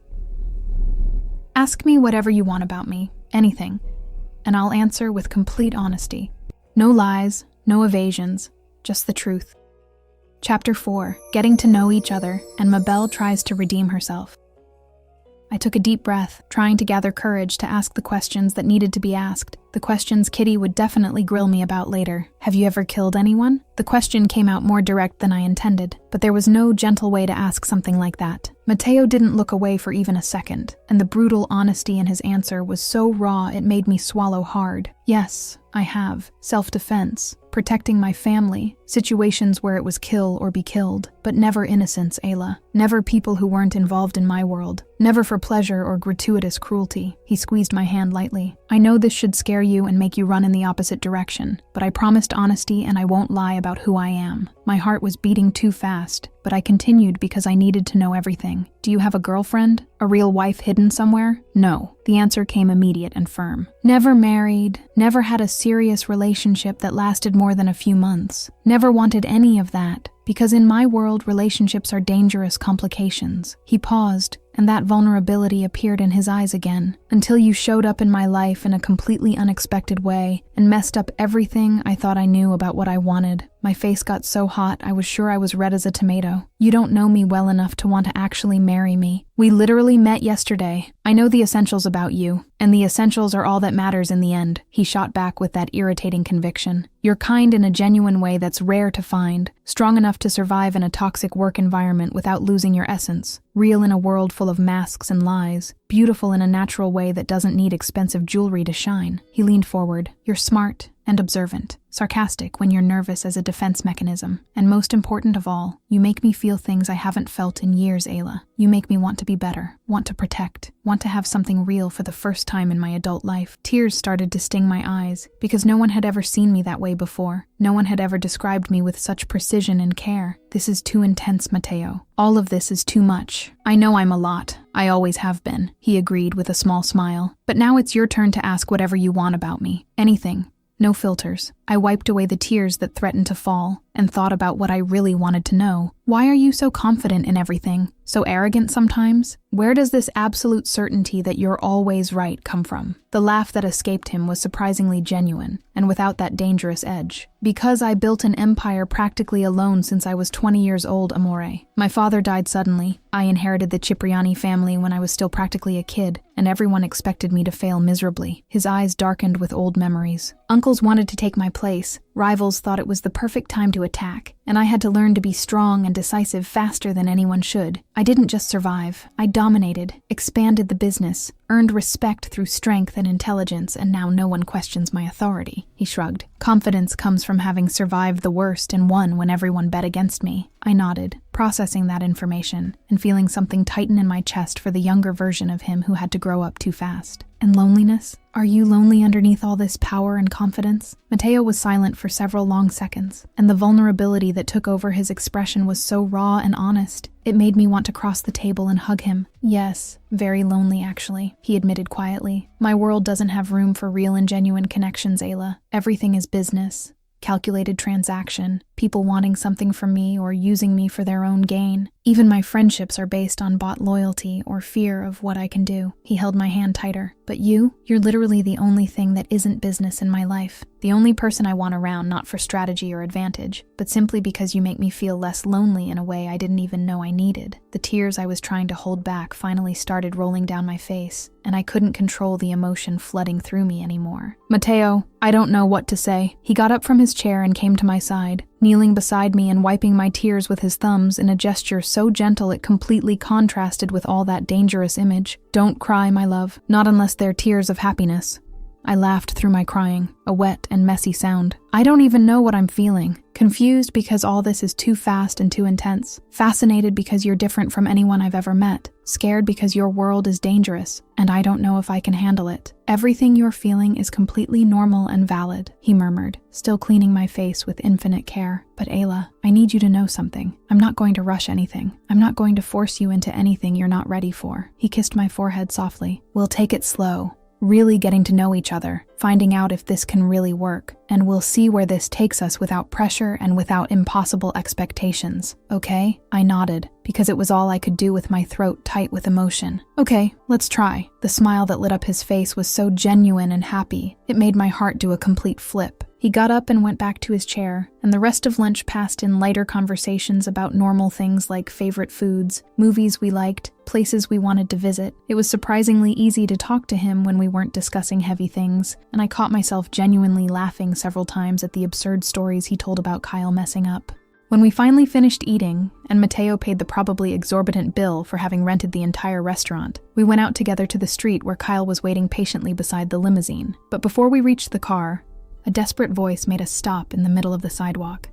Ask me whatever you want about me, anything, and I'll answer with complete honesty. No lies, no evasions, just the truth. Chapter 4, Getting to Know Each Other, and Mabelle Tries to Redeem Herself. I took a deep breath, trying to gather courage to ask the questions that needed to be asked. The questions Kitty would definitely grill me about later. Have you ever killed anyone? The question came out more direct than I intended, but there was no gentle way to ask something like that. Mateo didn't look away for even a second, and the brutal honesty in his answer was so raw it made me swallow hard. Yes, I have. Self-defense. Protecting my family. Situations where it was kill or be killed. But never innocents, Ayla. Never people who weren't involved in my world. Never for pleasure or gratuitous cruelty. He squeezed my hand lightly. I know this should scare you and make you run in the opposite direction, but I promised honesty and I won't lie about who I am. My heart was beating too fast, but I continued because I needed to know everything. Do you have a girlfriend? A real wife hidden somewhere? No. The answer came immediate and firm. Never married, never had a serious relationship that lasted more than a few months. Never wanted any of that, because in my world, relationships are dangerous complications. He paused, and that vulnerability appeared in his eyes again, until you showed up in my life in a completely unexpected way and messed up everything I thought I knew about what I wanted. My face got so hot, I was sure I was red as a tomato. You don't know me well enough to want to actually marry me. We literally met yesterday. I know the essentials about you, and the essentials are all that matters in the end, he shot back with that irritating conviction. You're kind in a genuine way that's rare to find, strong enough to survive in a toxic work environment without losing your essence, real in a world full of masks and lies, beautiful in a natural way that doesn't need expensive jewelry to shine. He leaned forward. You're smart and observant. sarcastic when you're nervous as a defense mechanism. And most important of all, you make me feel things I haven't felt in years, Ayla. You make me want to be better, want to protect, want to have something real for the first time in my adult life. Tears started to sting my eyes, because no one had ever seen me that way before. No one had ever described me with such precision and care. This is too intense, Mateo. All of this is too much. I know I'm a lot. I always have been, he agreed with a small smile. But now it's your turn to ask whatever you want about me. Anything. No filters. I wiped away the tears that threatened to fall and thought about what I really wanted to know. Why are you so confident in everything? So arrogant sometimes? Where does this absolute certainty that you're always right come from? The laugh that escaped him was surprisingly genuine and without that dangerous edge. Because I built an empire practically alone since I was 20 years old, amore. My father died suddenly. I inherited the Cipriani family when I was still practically a kid, and everyone expected me to fail miserably. His eyes darkened with old memories. Uncles wanted to take my place. Rivals thought it was the perfect time to attack, and I had to learn to be strong and decisive faster than anyone should. I didn't just survive. I dominated, expanded the business, earned respect through strength and intelligence, and now no one questions my authority. He shrugged. Confidence comes from having survived the worst and won when everyone bet against me. I nodded, processing that information, and feeling something tighten in my chest for the younger version of him who had to grow up too fast. And loneliness? Are you lonely underneath all this power and confidence? Mateo was silent for several long seconds, and the vulnerability that took over his expression was so raw and honest. It made me want to cross the table and hug him. Yes, very lonely actually, he admitted quietly. My world doesn't have room for real and genuine connections, Ayla. Everything is business. Calculated transaction, people wanting something from me or using me for their own gain. Even my friendships are based on bought loyalty or fear of what I can do. He held my hand tighter. But you're literally the only thing that isn't business in my life. The only person I want around, not for strategy or advantage, but simply because you make me feel less lonely in a way I didn't even know I needed. The tears I was trying to hold back finally started rolling down my face, and I couldn't control the emotion flooding through me anymore. Mateo, I don't know what to say. He got up from his chair and came to my side, kneeling beside me and wiping my tears with his thumbs in a gesture so gentle it completely contrasted with all that dangerous image. Don't cry, my love, not unless they're tears of happiness. I laughed through my crying, a wet and messy sound. I don't even know what I'm feeling. Confused because all this is too fast and too intense. Fascinated because you're different from anyone I've ever met. Scared because your world is dangerous, and I don't know if I can handle it. Everything you're feeling is completely normal and valid, he murmured, still cleaning my face with infinite care. But Ayla, I need you to know something. I'm not going to rush anything. I'm not going to force you into anything you're not ready for. He kissed my forehead softly. We'll take it slow. Really getting to know each other, finding out if this can really work, and we'll see where this takes us without pressure and without impossible expectations. Okay? I nodded, because it was all I could do with my throat tight with emotion. Okay, let's try. The smile that lit up his face was so genuine and happy, it made my heart do a complete flip. He got up and went back to his chair, and the rest of lunch passed in lighter conversations about normal things like favorite foods, movies we liked, places we wanted to visit. It was surprisingly easy to talk to him when we weren't discussing heavy things, and I caught myself genuinely laughing several times at the absurd stories he told about Kyle messing up. When we finally finished eating, and Mateo paid the probably exorbitant bill for having rented the entire restaurant, we went out together to the street where Kyle was waiting patiently beside the limousine. But before we reached the car, a desperate voice made us stop in the middle of the sidewalk.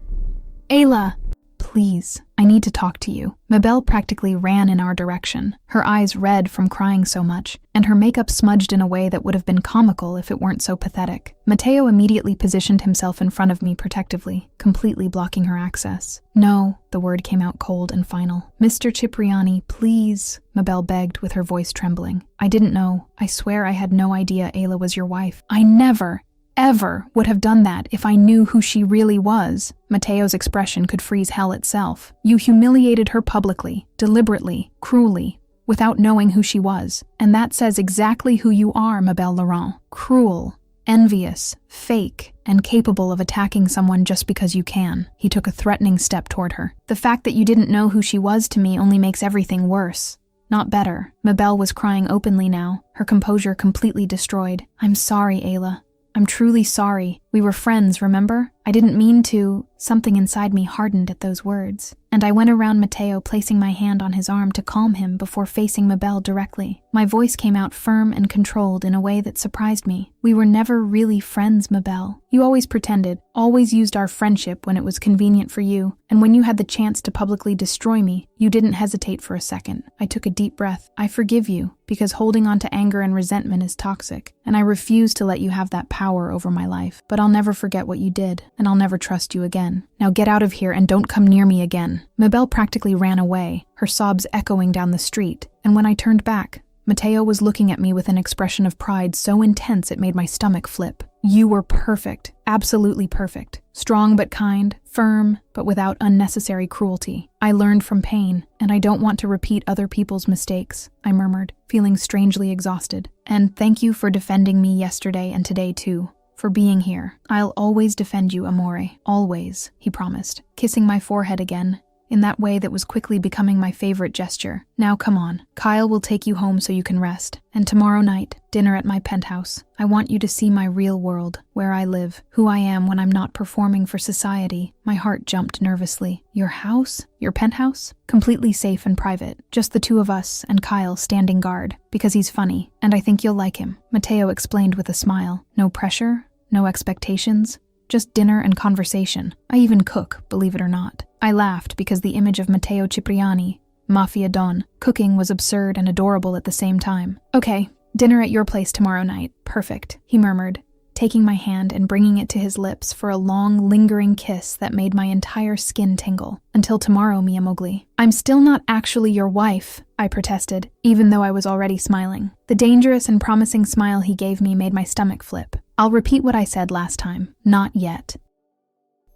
Ayla! Please, I need to talk to you. Mabelle practically ran in our direction, her eyes red from crying so much, and her makeup smudged in a way that would have been comical if it weren't so pathetic. Mateo immediately positioned himself in front of me protectively, completely blocking her access. No, the word came out cold and final. Mr. Cipriani, please, Mabelle begged with her voice trembling. I didn't know. I swear I had no idea Ayla was your wife. I never, ever would have done that if I knew who she really was. Mateo's expression could freeze hell itself. You humiliated her publicly, deliberately, cruelly, without knowing who she was. And that says exactly who you are, Mabelle Laurent. Cruel, envious, fake, and capable of attacking someone just because you can. He took a threatening step toward her. The fact that you didn't know who she was to me only makes everything worse. Not better. Mabelle was crying openly now, her composure completely destroyed. I'm sorry, Ayla. I'm truly sorry. We were friends, remember? I didn't mean to. Something inside me hardened at those words. and I went around Mateo, placing my hand on his arm to calm him before facing Mabelle directly. My voice came out firm and controlled in a way that surprised me. We were never really friends, Mabelle. You always pretended, always used our friendship when it was convenient for you, and when you had the chance to publicly destroy me, you didn't hesitate for a second. I took a deep breath. I forgive you, because holding on to anger and resentment is toxic, and I refuse to let you have that power over my life. But I'll never forget what you did, and I'll never trust you again. Now get out of here and don't come near me again. Mabelle practically ran away, her sobs echoing down the street, and when I turned back, Mateo was looking at me with an expression of pride so intense it made my stomach flip. You were perfect, absolutely perfect. Strong but kind, firm but without unnecessary cruelty. I learned from pain, and I don't want to repeat other people's mistakes, I murmured, feeling strangely exhausted. And thank you for defending me yesterday and today too. For being here. I'll always defend you, amore. Always, he promised, kissing my forehead again, in that way that was quickly becoming my favorite gesture. Now come on. Kyle will take you home so you can rest. And tomorrow night, dinner at my penthouse. I want you to see my real world, where I live, who I am when I'm not performing for society. My heart jumped nervously. Your house? Your penthouse? Completely safe and private. Just the two of us and Kyle standing guard, because he's funny, and I think you'll like him. Mateo explained with a smile. No pressure, no expectations. Just dinner and conversation. I even cook, believe it or not. I laughed because the image of Mateo Cipriani, Mafia Don, cooking was absurd and adorable at the same time. Okay, dinner at your place tomorrow night. Perfect, he murmured, taking my hand and bringing it to his lips for a long, lingering kiss that made my entire skin tingle. Until tomorrow, Mia Mowgli. I'm still not actually your wife, I protested, even though I was already smiling. The dangerous and promising smile he gave me made my stomach flip. I'll repeat what I said last time. Not yet.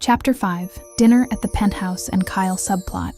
Chapter 5. Dinner at the Penthouse and Kyle subplot.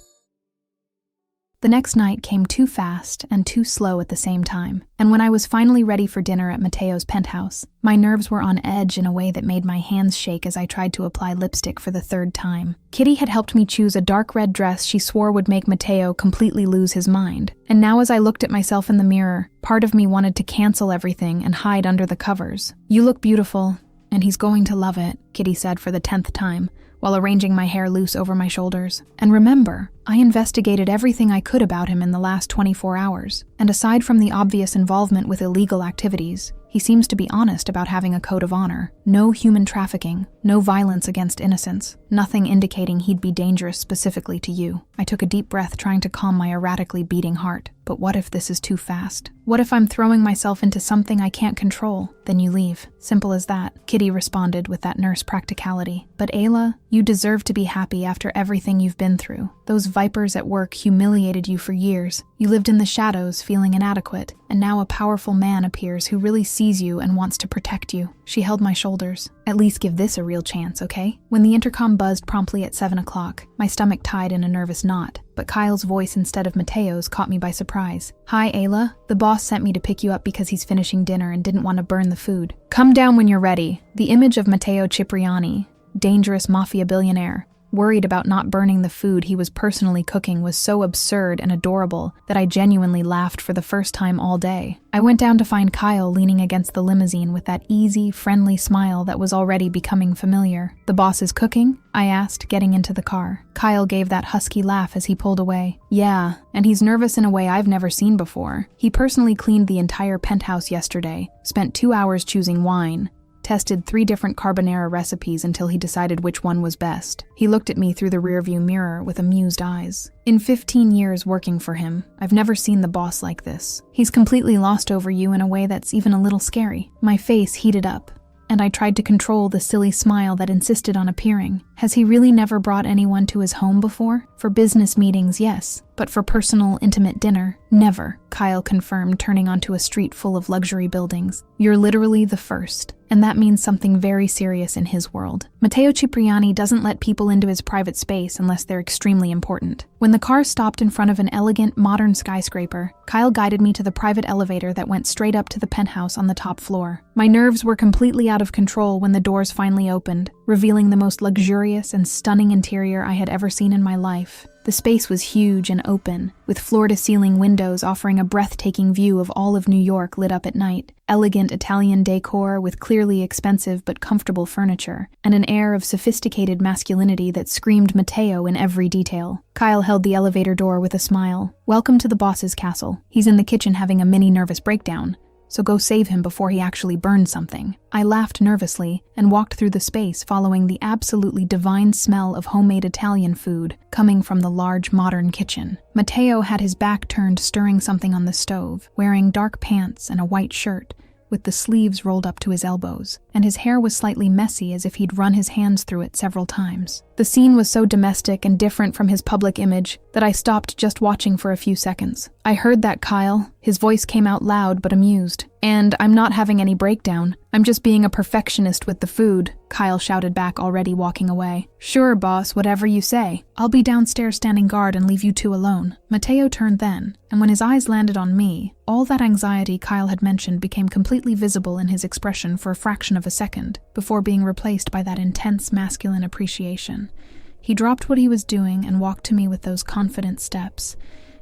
The next night came too fast and too slow at the same time, and when I was finally ready for dinner at Mateo's penthouse, my nerves were on edge in a way that made my hands shake as I tried to apply lipstick for the third time. Kitty had helped me choose a dark red dress she swore would make Mateo completely lose his mind, and now as I looked at myself in the mirror, part of me wanted to cancel everything and hide under the covers. You look beautiful, and he's going to love it, Kitty said for the 10th time, while arranging my hair loose over my shoulders. And remember, I investigated everything I could about him in the last 24 hours, and aside from the obvious involvement with illegal activities, he seems to be honest about having a code of honor. No human trafficking, no violence against innocents, nothing indicating he'd be dangerous specifically to you. I took a deep breath trying to calm my erratically beating heart. But what if this is too fast? What if I'm throwing myself into something I can't control? Then you leave. Simple as that, Kitty responded with that nurse practicality. But Ayla, you deserve to be happy after everything you've been through. Those vipers at work humiliated you for years. You lived in the shadows, feeling inadequate, and now a powerful man appears who really sees you and wants to protect you. She held my shoulders. At least give this a real chance, okay? When the intercom buzzed promptly at 7 o'clock, my stomach tied in a nervous knot, but Kyle's voice instead of Mateo's caught me by surprise. Hi, Ayla. The boss sent me to pick you up because he's finishing dinner and didn't want to burn the food. Come down when you're ready. The image of Mateo Cipriani, dangerous mafia billionaire, worried about not burning the food he was personally cooking was so absurd and adorable that I genuinely laughed for the first time all day. I went down to find Kyle leaning against the limousine with that easy, friendly smile that was already becoming familiar. The boss is cooking? I asked, getting into the car. Kyle gave that husky laugh as he pulled away. Yeah, and he's nervous in a way I've never seen before. He personally cleaned the entire penthouse yesterday, spent 2 hours choosing wine, tested 3 different carbonara recipes until he decided which one was best. He looked at me through the rearview mirror with amused eyes. In 15 years working for him, I've never seen the boss like this. He's completely lost over you in a way that's even a little scary. My face heated up, and I tried to control the silly smile that insisted on appearing. Has he really never brought anyone to his home before? For business meetings, yes, but for personal, intimate dinner, never, Kyle confirmed, turning onto a street full of luxury buildings. You're literally the first, and that means something very serious in his world. Mateo Cipriani doesn't let people into his private space unless they're extremely important. When the car stopped in front of an elegant, modern skyscraper, Kyle guided me to the private elevator that went straight up to the penthouse on the top floor. My nerves were completely out of control when the doors finally opened, revealing the most luxurious and stunning interior I had ever seen in my life. The space was huge and open, with floor-to-ceiling windows offering a breathtaking view of all of New York lit up at night. Elegant Italian decor with clearly expensive but comfortable furniture, and an air of sophisticated masculinity that screamed Mateo in every detail. Kyle held the elevator door with a smile. "Welcome to the boss's castle. He's in the kitchen having a mini nervous breakdown, so go save him before he actually burns something." I laughed nervously and walked through the space following the absolutely divine smell of homemade Italian food coming from the large modern kitchen. Mateo had his back turned stirring something on the stove, wearing dark pants and a white shirt, with the sleeves rolled up to his elbows, and his hair was slightly messy as if he'd run his hands through it several times. The scene was so domestic and different from his public image that I stopped just watching for a few seconds. "I heard that, Kyle." His voice came out loud but amused. "And I'm not having any breakdown. I'm just being a perfectionist with the food," Kyle shouted back, already walking away. "Sure, boss, whatever you say. I'll be downstairs standing guard and leave you two alone." Mateo turned then, and when his eyes landed on me, all that anxiety Kyle had mentioned became completely visible in his expression for a fraction of a second, before being replaced by that intense masculine appreciation. He dropped what he was doing and walked to me with those confident steps,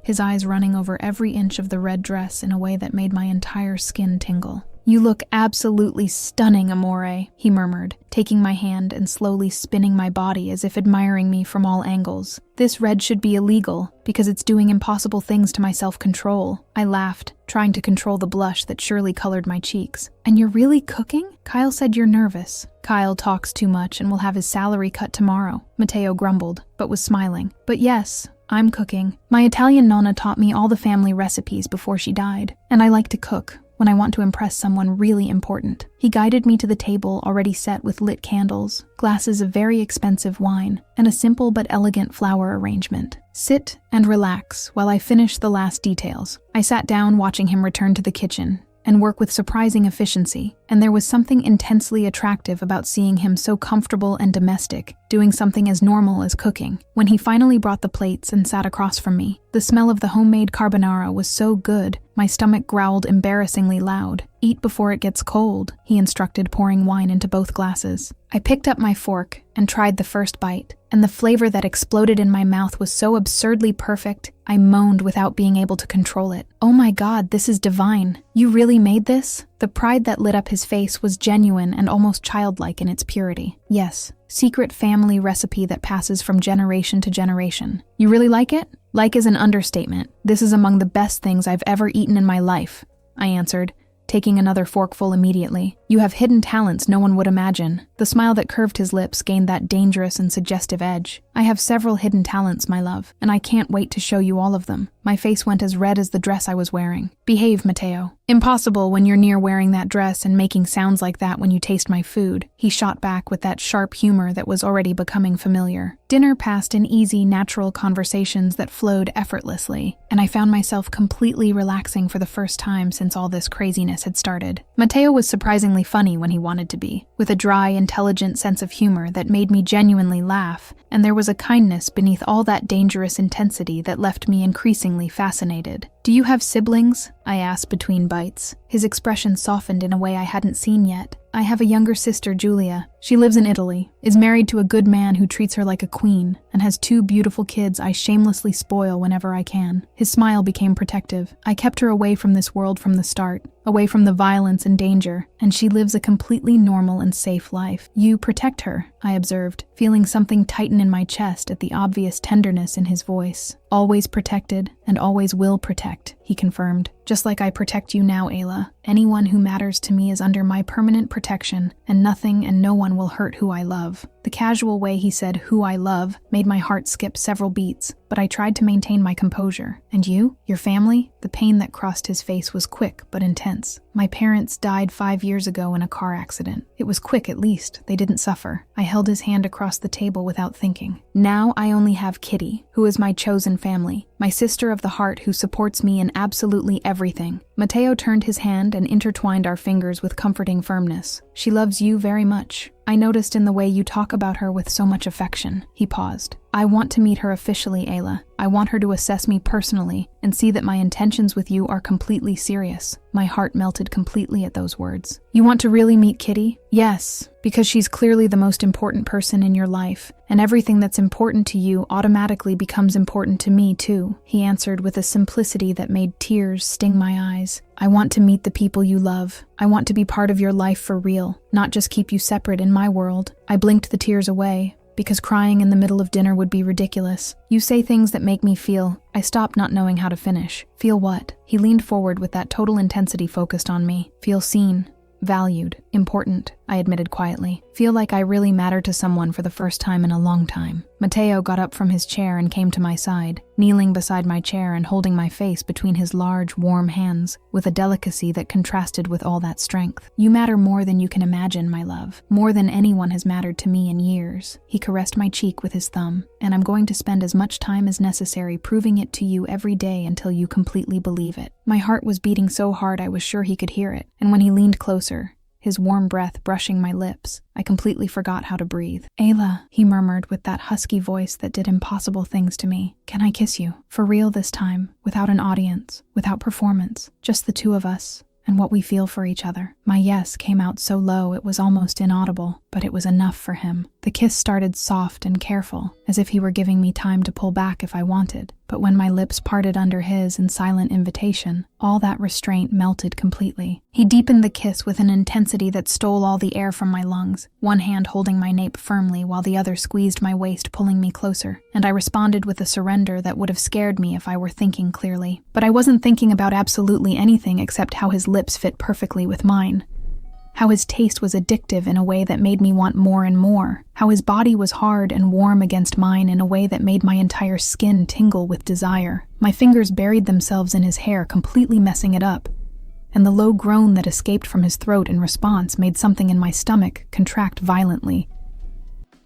his eyes running over every inch of the red dress in a way that made my entire skin tingle. "You look absolutely stunning, amore," he murmured, taking my hand and slowly spinning my body as if admiring me from all angles. "This red should be illegal, because it's doing impossible things to my self-control." I laughed, trying to control the blush that surely colored my cheeks. "And you're really cooking? Kyle said you're nervous." "Kyle talks too much and will have his salary cut tomorrow," Mateo grumbled, but was smiling. "But yes, I'm cooking. My Italian nonna taught me all the family recipes before she died, and I like to cook when I want to impress someone really important." He guided me to the table already set with lit candles, glasses of very expensive wine, and a simple but elegant flower arrangement. "Sit and relax while I finish the last details." I sat down watching him return to the kitchen and work with surprising efficiency, and there was something intensely attractive about seeing him so comfortable and domestic, doing something as normal as cooking. When he finally brought the plates and sat across from me, the smell of the homemade carbonara was so good, my stomach growled embarrassingly loud. "Eat before it gets cold," he instructed, pouring wine into both glasses. I picked up my fork and tried the first bite, and the flavor that exploded in my mouth was so absurdly perfect, I moaned without being able to control it. "Oh my God, this is divine. You really made this?" The pride that lit up his face was genuine and almost childlike in its purity. "Yes, secret family recipe that passes from generation to generation." "You really like it?" "Like is an understatement. This is among the best things I've ever eaten in my life," I answered, taking another forkful immediately. "You have hidden talents no one would imagine." The smile that curved his lips gained that dangerous and suggestive edge. "I have several hidden talents, my love, and I can't wait to show you all of them." My face went as red as the dress I was wearing. "Behave, Mateo." "Impossible when you're near wearing that dress and making sounds like that when you taste my food," he shot back with that sharp humor that was already becoming familiar. Dinner passed in easy, natural conversations that flowed effortlessly, and I found myself completely relaxing for the first time since all this craziness had started. Mateo was surprisingly funny when he wanted to be, with a dry, intelligent sense of humor that made me genuinely laugh, and there was a kindness beneath all that dangerous intensity that left me increasingly fascinated. "Do you have siblings?" I asked between bites. His expression softened in a way I hadn't seen yet. "I have a younger sister, Julia. She lives in Italy, is married to a good man who treats her like a queen, and has 2 beautiful kids I shamelessly spoil whenever I can." His smile became protective. "I kept her away from this world from the start, away from the violence and danger, and she lives a completely normal and safe life." "You protect her," I observed, feeling something tighten in my chest at the obvious tenderness in his voice. "Always protected, and always will protect," he confirmed. "Just like I protect you now, Ayla. Anyone who matters to me is under my permanent protection, and nothing and no one will hurt who I love." The casual way he said "who I love" made my heart skip several beats, but I tried to maintain my composure. "And you? Your family?" The pain that crossed his face was quick but intense. "My parents died 5 years ago in a car accident. It was quick at least, they didn't suffer." I held his hand across the table without thinking. "Now I only have Kitty, who is my chosen family, my sister of the heart who supports me in absolutely everything." Mateo turned his hand and intertwined our fingers with comforting firmness. "She loves you very much. I noticed in the way you talk about her with so much affection." He paused. I want to meet her officially, Ayla. I want her to assess me personally and see that my intentions with you are completely serious. My heart melted completely at those words. You want to really meet Kitty? Yes, because she's clearly the most important person in your life, and everything that's important to you automatically becomes important to me too, he answered with a simplicity that made tears sting my eyes. I want to meet the people you love. I want to be part of your life for real, not just keep you separate in my world. I blinked the tears away, because crying in the middle of dinner would be ridiculous. You say things that make me feel. I stopped not knowing how to finish. Feel what? He leaned forward with that total intensity focused on me. Feel seen, valued, important, I admitted quietly. Feel like I really matter to someone for the first time in a long time. Mateo got up from his chair and came to my side, kneeling beside my chair and holding my face between his large, warm hands, with a delicacy that contrasted with all that strength. You matter more than you can imagine, my love. More than anyone has mattered to me in years. He caressed my cheek with his thumb, and I'm going to spend as much time as necessary proving it to you every day until you completely believe it. My heart was beating so hard I was sure he could hear it, and when he leaned closer, his warm breath brushing my lips, I completely forgot how to breathe. Ayla, he murmured with that husky voice that did impossible things to me. Can I kiss you? For real this time, without an audience, without performance, just the two of us, and what we feel for each other. My yes came out so low it was almost inaudible, but it was enough for him. The kiss started soft and careful, as if he were giving me time to pull back if I wanted. But when my lips parted under his in silent invitation, all that restraint melted completely. He deepened the kiss with an intensity that stole all the air from my lungs, one hand holding my nape firmly while the other squeezed my waist, pulling me closer, and I responded with a surrender that would have scared me if I were thinking clearly. But I wasn't thinking about absolutely anything except how his lips fit perfectly with mine. How his taste was addictive in a way that made me want more and more. How his body was hard and warm against mine in a way that made my entire skin tingle with desire. My fingers buried themselves in his hair, completely messing it up. And the low groan that escaped from his throat in response made something in my stomach contract violently.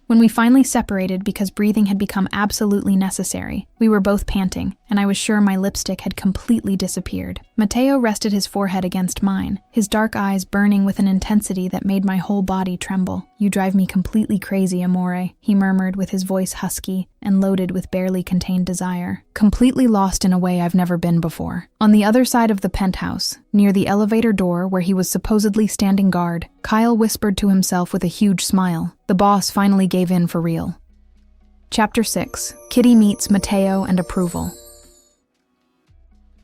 When we finally separated because breathing had become absolutely necessary, we were both panting, and I was sure my lipstick had completely disappeared. Mateo rested his forehead against mine, his dark eyes burning with an intensity that made my whole body tremble. You drive me completely crazy, amore, he murmured with his voice husky and loaded with barely contained desire. Completely lost in a way I've never been before. On the other side of the penthouse, near the elevator door where he was supposedly standing guard, Kyle whispered to himself with a huge smile. The boss finally gave in for real. Chapter 6. Kitty meets Mateo and approval.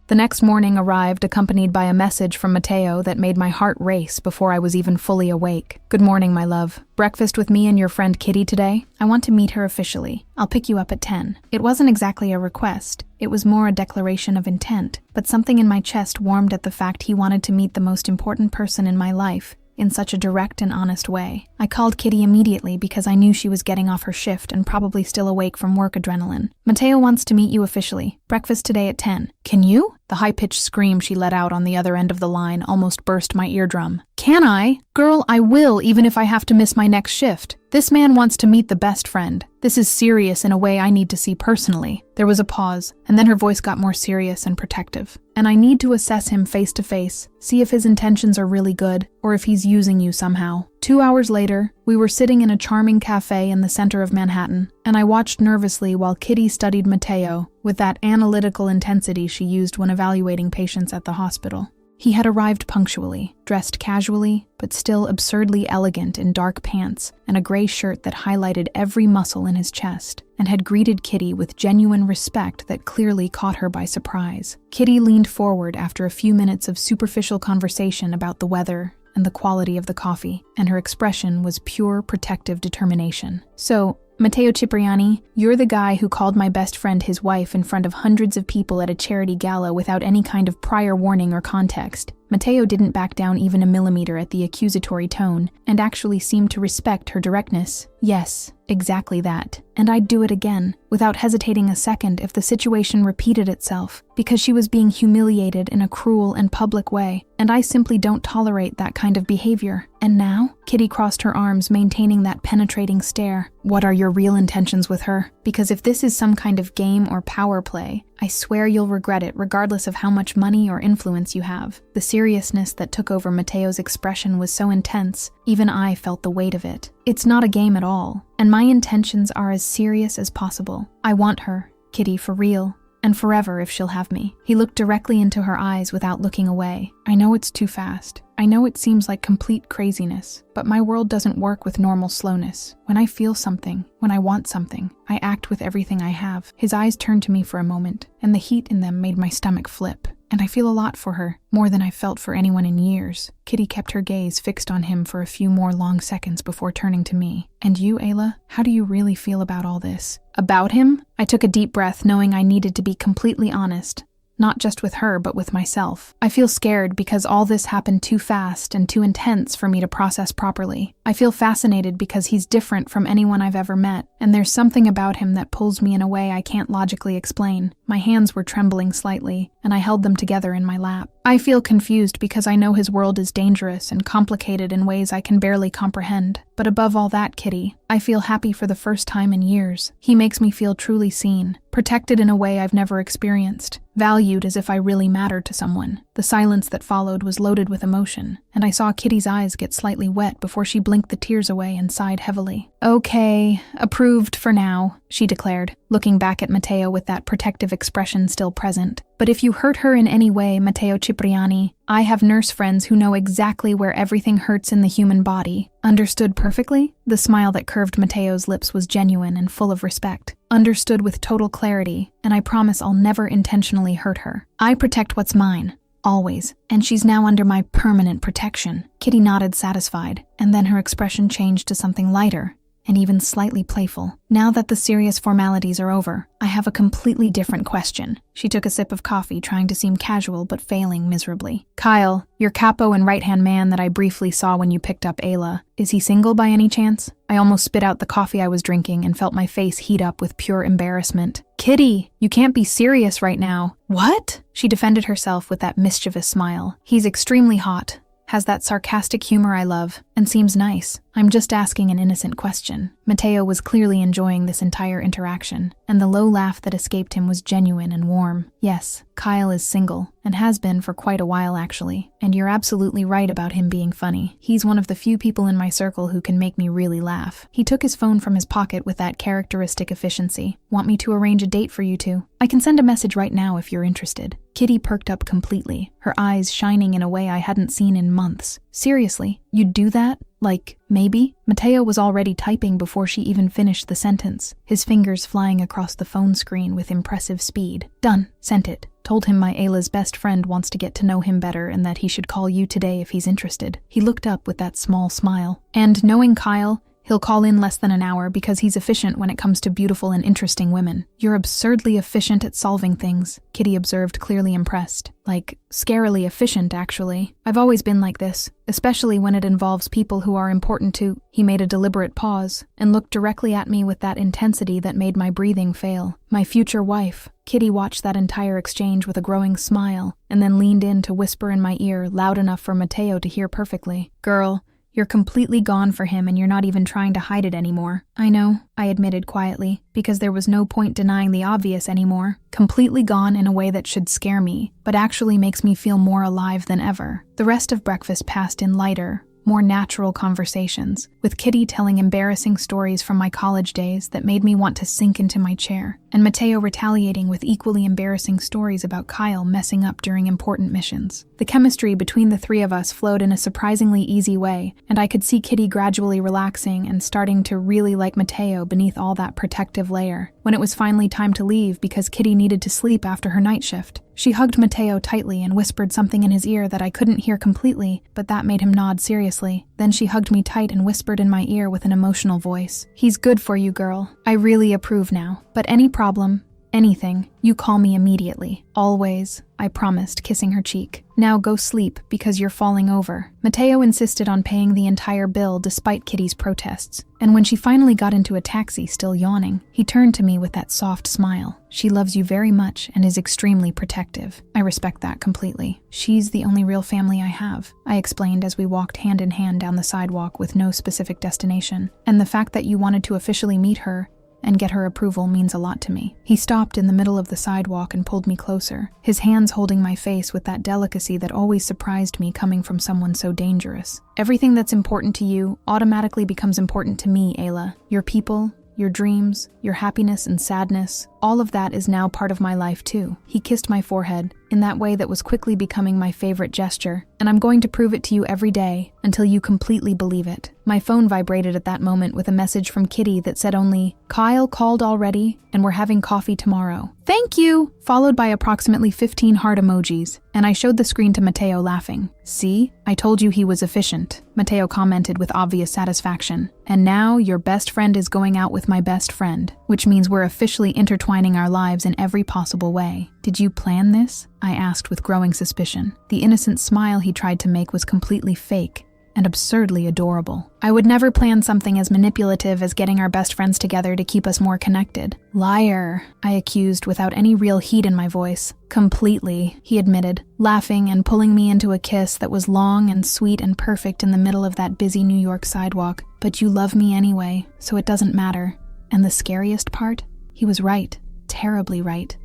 The next morning arrived accompanied by a message from Mateo that made my heart race before I was even fully awake. Good morning, my love. Breakfast with me and your friend Kitty today? I want to meet her officially. I'll pick you up at 10. It wasn't exactly a request. It was more a declaration of intent, but something in my chest warmed at the fact he wanted to meet the most important person in my life in such a direct and honest way. I called Kitty immediately because I knew she was getting off her shift and probably still awake from work adrenaline. Mateo wants to meet you officially. Breakfast today at 10. Can you? The high-pitched scream she let out on the other end of the line almost burst my eardrum. Can I? Girl, I will, even if I have to miss my next shift. This man wants to meet the best friend. This is serious in a way I need to see personally. There was a pause, and then her voice got more serious and protective. And I need to assess him face to face, see if his intentions are really good, or if he's using you somehow. 2 hours later, we were sitting in a charming cafe in the center of Manhattan, and I watched nervously while Kitty studied Mateo with that analytical intensity she used when evaluating patients at the hospital. He had arrived punctually, dressed casually, but still absurdly elegant in dark pants and a gray shirt that highlighted every muscle in his chest, and had greeted Kitty with genuine respect that clearly caught her by surprise. Kitty leaned forward after a few minutes of superficial conversation about the weather and the quality of the coffee, and her expression was pure protective determination. So, Mateo Cipriani, you're the guy who called my best friend his wife in front of hundreds of people at a charity gala without any kind of prior warning or context. Mateo didn't back down even a millimeter at the accusatory tone, and actually seemed to respect her directness. Yes, exactly that. And I'd do it again, without hesitating a second if the situation repeated itself, because she was being humiliated in a cruel and public way, and I simply don't tolerate that kind of behavior. And now? Kitty crossed her arms, maintaining that penetrating stare. What are your real intentions with her? Because if this is some kind of game or power play, I swear you'll regret it regardless of how much money or influence you have. The seriousness that took over Mateo's expression was so intense, even I felt the weight of it. It's not a game at all. and my intentions are as serious as possible. I want her, Kitty, for real. And forever if she'll have me. He looked directly into her eyes without looking away. I know it's too fast. I know it seems like complete craziness, but my world doesn't work with normal slowness. When I feel something, when I want something, I act with everything I have. His eyes turned to me for a moment, and the heat in them made my stomach flip. And I feel a lot for her, more than I've felt for anyone in years. Kitty kept her gaze fixed on him for a few more long seconds before turning to me. And you, Ayla, how do you really feel about all this? About him? I took a deep breath, knowing I needed to be completely honest. Not just with her, but with myself. I feel scared because all this happened too fast and too intense for me to process properly. I feel fascinated because he's different from anyone I've ever met, and there's something about him that pulls me in a way I can't logically explain. My hands were trembling slightly, and I held them together in my lap. I feel confused because I know his world is dangerous and complicated in ways I can barely comprehend. But above all that, Kitty, I feel happy for the first time in years. He makes me feel truly seen, protected in a way I've never experienced, valued as if I really mattered to someone. The silence that followed was loaded with emotion, and I saw Kitty's eyes get slightly wet before she blinked the tears away and sighed heavily. Okay, approved for now, she declared, looking back at Mateo with that protective expression still present. But if you hurt her in any way, Mateo Cipriani, I have nurse friends who know exactly where everything hurts in the human body. Understood perfectly? The smile that curved Mateo's lips was genuine and full of respect. Understood with total clarity, and I promise I'll never intentionally hurt her. I protect what's mine. Always. And she's now under my permanent protection. Kitty nodded, satisfied, and then her expression changed to something lighter and even slightly playful. Now that the serious formalities are over, I have a completely different question. She took a sip of coffee, trying to seem casual but failing miserably. Kyle, your capo and right-hand man that I briefly saw when you picked up Ayla, is he single by any chance? I almost spit out the coffee I was drinking and felt my face heat up with pure embarrassment. Kitty, you can't be serious right now. What? She defended herself with that mischievous smile. He's extremely hot, has that sarcastic humor I love, and seems nice. I'm just asking an innocent question. Mateo was clearly enjoying this entire interaction, and the low laugh that escaped him was genuine and warm. Yes, Kyle is single, and has been for quite a while actually, and you're absolutely right about him being funny. He's one of the few people in my circle who can make me really laugh. He took his phone from his pocket with that characteristic efficiency. Want me to arrange a date for you two? I can send a message right now if you're interested. Kitty perked up completely, her eyes shining in a way I hadn't seen in months. Seriously, you'd do that? Like, maybe? Mateo was already typing before she even finished the sentence, his fingers flying across the phone screen with impressive speed. Done. Sent it. Told him my Ayla's best friend wants to get to know him better and that he should call you today if he's interested. He looked up with that small smile. And knowing Kyle, he'll call in less than an hour because he's efficient when it comes to beautiful and interesting women. You're absurdly efficient at solving things, Kitty observed, clearly impressed. Like, scarily efficient, actually. I've always been like this, especially when it involves people who are important to— He made a deliberate pause and looked directly at me with that intensity that made my breathing fail. My future wife. Kitty watched that entire exchange with a growing smile and then leaned in to whisper in my ear loud enough for Mateo to hear perfectly. Girl, you're completely gone for him and you're not even trying to hide it anymore. I know, I admitted quietly, because there was no point denying the obvious anymore. Completely gone in a way that should scare me, but actually makes me feel more alive than ever. The rest of breakfast passed in lighter, more natural conversations, with Kitty telling embarrassing stories from my college days that made me want to sink into my chair, and Mateo retaliating with equally embarrassing stories about Kyle messing up during important missions. The chemistry between the three of us flowed in a surprisingly easy way, and I could see Kitty gradually relaxing and starting to really like Mateo beneath all that protective layer. When it was finally time to leave because Kitty needed to sleep after her night shift, she hugged Mateo tightly and whispered something in his ear that I couldn't hear completely, but that made him nod seriously. Then she hugged me tight and whispered in my ear with an emotional voice, "He's good for you, girl. I really approve now. But any problem, anything, you call me immediately. Always," I promised, kissing her cheek. "Now go sleep because you're falling over." Mateo insisted on paying the entire bill despite Kitty's protests, and when she finally got into a taxi, still yawning, he turned to me with that soft smile. "She loves you very much and is extremely protective. I respect that completely. She's the only real family I have," I explained as we walked hand in hand down the sidewalk with no specific destination. "And the fact that you wanted to officially meet her and get her approval means a lot to me. He stopped in the middle of the sidewalk and pulled me closer, his hands holding my face with that delicacy that always surprised me coming from someone so dangerous. Everything that's important to you automatically becomes important to me, Ayla. Your people, your dreams, your happiness and sadness, all of that is now part of my life too. He kissed my forehead in that way that was quickly becoming my favorite gesture, and I'm going to prove it to you every day until you completely believe it. My phone vibrated at that moment with a message from Kitty that said only, "Kyle called already, and we're having coffee tomorrow. Thank you!" Followed by approximately 15 heart emojis, and I showed the screen to Mateo laughing. "See? I told you he was efficient," Mateo commented with obvious satisfaction. "And now your best friend is going out with my best friend, which means we're officially intertwining our lives in every possible way. Did you plan this?" I asked with growing suspicion. The innocent smile he tried to make was completely fake and absurdly adorable. "I would never plan something as manipulative as getting our best friends together to keep us more connected." "Liar," I accused without any real heat in my voice. "Completely," he admitted, laughing and pulling me into a kiss that was long and sweet and perfect in the middle of that busy New York sidewalk. "But you love me anyway, so it doesn't matter." And the scariest part? He was right. Terribly right.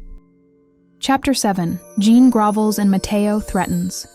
Chapter 7. Jean grovels and Mateo threatens.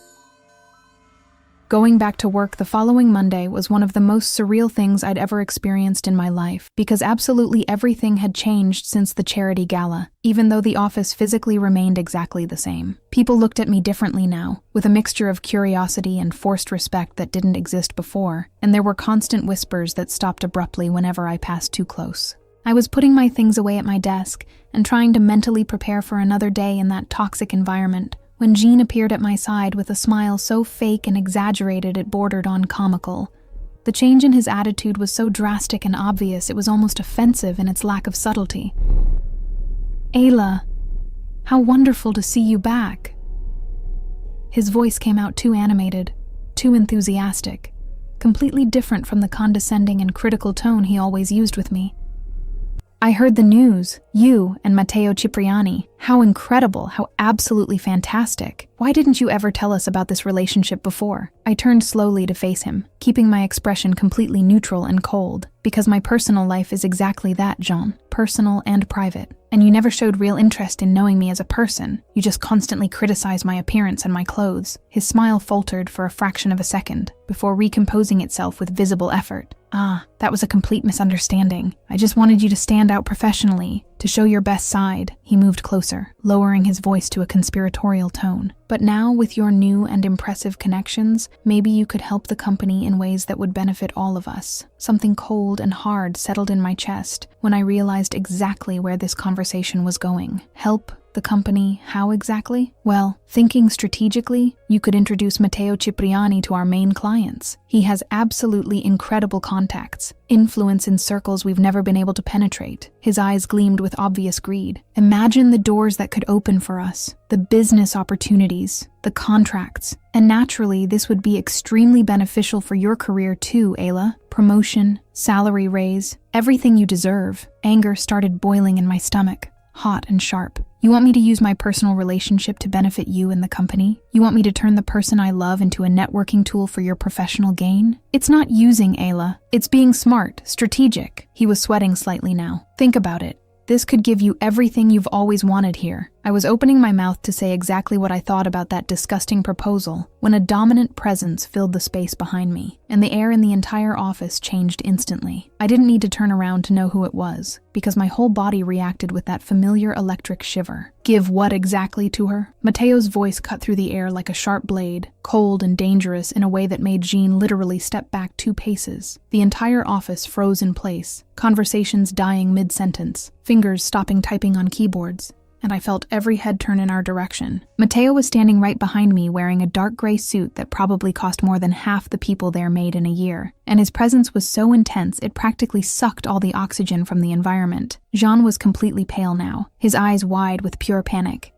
Going back to work the following Monday was one of the most surreal things I'd ever experienced in my life, because absolutely everything had changed since the charity gala, even though the office physically remained exactly the same. People looked at me differently now, with a mixture of curiosity and forced respect that didn't exist before, and there were constant whispers that stopped abruptly whenever I passed too close. I was putting my things away at my desk and trying to mentally prepare for another day in that toxic environment, when Jean appeared at my side with a smile so fake and exaggerated it bordered on comical. The change in his attitude was so drastic and obvious it was almost offensive in its lack of subtlety. "Ayla, how wonderful to see you back." His voice came out too animated, too enthusiastic, completely different from the condescending and critical tone he always used with me. "I heard the news. You and Mateo Cipriani. How incredible, how absolutely fantastic. Why didn't you ever tell us about this relationship before?" I turned slowly to face him, keeping my expression completely neutral and cold, because my personal life is exactly that, Jean. Personal and private. And you never showed real interest in knowing me as a person. You just constantly criticized my appearance and my clothes. His smile faltered for a fraction of a second, before recomposing itself with visible effort. That was a complete misunderstanding. I just wanted you to stand out professionally, to show your best side." He moved closer, lowering his voice to a conspiratorial tone. "But now, with your new and impressive connections, maybe you could help the company in ways that would benefit all of us." Something cold and hard settled in my chest when I realized exactly where this conversation was going. Help the company, how exactly? Well, thinking strategically, you could introduce Mateo Cipriani to our main clients. He has absolutely incredible contacts, influence in circles we've never been able to penetrate. His eyes gleamed with obvious greed. Imagine the doors that could open for us, the business opportunities, the contracts. And naturally, this would be extremely beneficial for your career too, Ayla. Promotion, salary raise, everything you deserve. Anger started boiling in my stomach, hot and sharp. You want me to use my personal relationship to benefit you and the company? You want me to turn the person I love into a networking tool for your professional gain? It's not using, Ayla. It's being smart, strategic. He was sweating slightly now. Think about it. This could give you everything you've always wanted here. I was opening my mouth to say exactly what I thought about that disgusting proposal when a dominant presence filled the space behind me, and the air in the entire office changed instantly. I didn't need to turn around to know who it was, because my whole body reacted with that familiar electric shiver. Give what exactly to her? Mateo's voice cut through the air like a sharp blade, cold and dangerous in a way that made Jean literally step back 2 paces. The entire office froze in place, conversations dying mid-sentence, fingers stopping typing on keyboards, and I felt every head turn in our direction. Mateo was standing right behind me wearing a dark gray suit that probably cost more than half the people there made in a year, and his presence was so intense it practically sucked all the oxygen from the environment. Jean was completely pale now, his eyes wide with pure panic.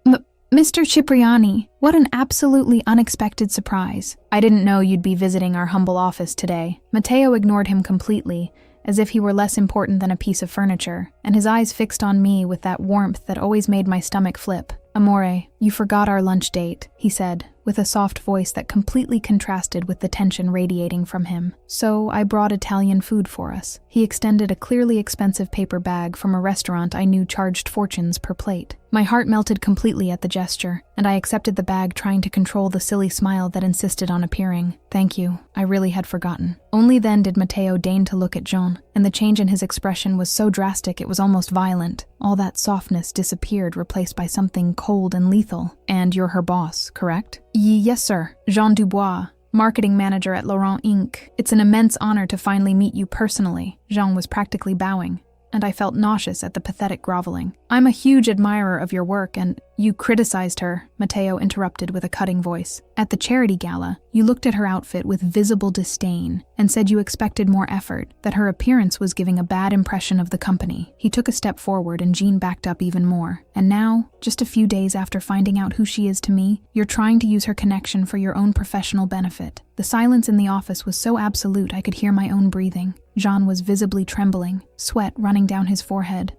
Mr. Cipriani, what an absolutely unexpected surprise. I didn't know you'd be visiting our humble office today. Mateo ignored him completely, as if he were less important than a piece of furniture, and his eyes fixed on me with that warmth that always made my stomach flip. Amore, you forgot our lunch date, he said, with a soft voice that completely contrasted with the tension radiating from him. "So I brought Italian food for us." He extended a clearly expensive paper bag from a restaurant I knew charged fortunes per plate. My heart melted completely at the gesture, and I accepted the bag, trying to control the silly smile that insisted on appearing. "Thank you, I really had forgotten." Only then did Mateo deign to look at Jean, and the change in his expression was so drastic it was almost violent. All that softness disappeared, replaced by something cold and lethal. "And you're her boss, correct?" "Yes, sir. Jean Dubois, marketing manager at Laurent Inc. It's an immense honor to finally meet you personally." Jean was practically bowing, and I felt nauseous at the pathetic groveling. "I'm a huge admirer of your work, and—" "You criticized her," Mateo interrupted with a cutting voice. "At the charity gala, you looked at her outfit with visible disdain and said you expected more effort, that her appearance was giving a bad impression of the company." He took a step forward and Jean backed up even more. "And now, just a few days after finding out who she is to me, you're trying to use her connection for your own professional benefit." The silence in the office was so absolute I could hear my own breathing. Jean was visibly trembling, sweat running down his forehead.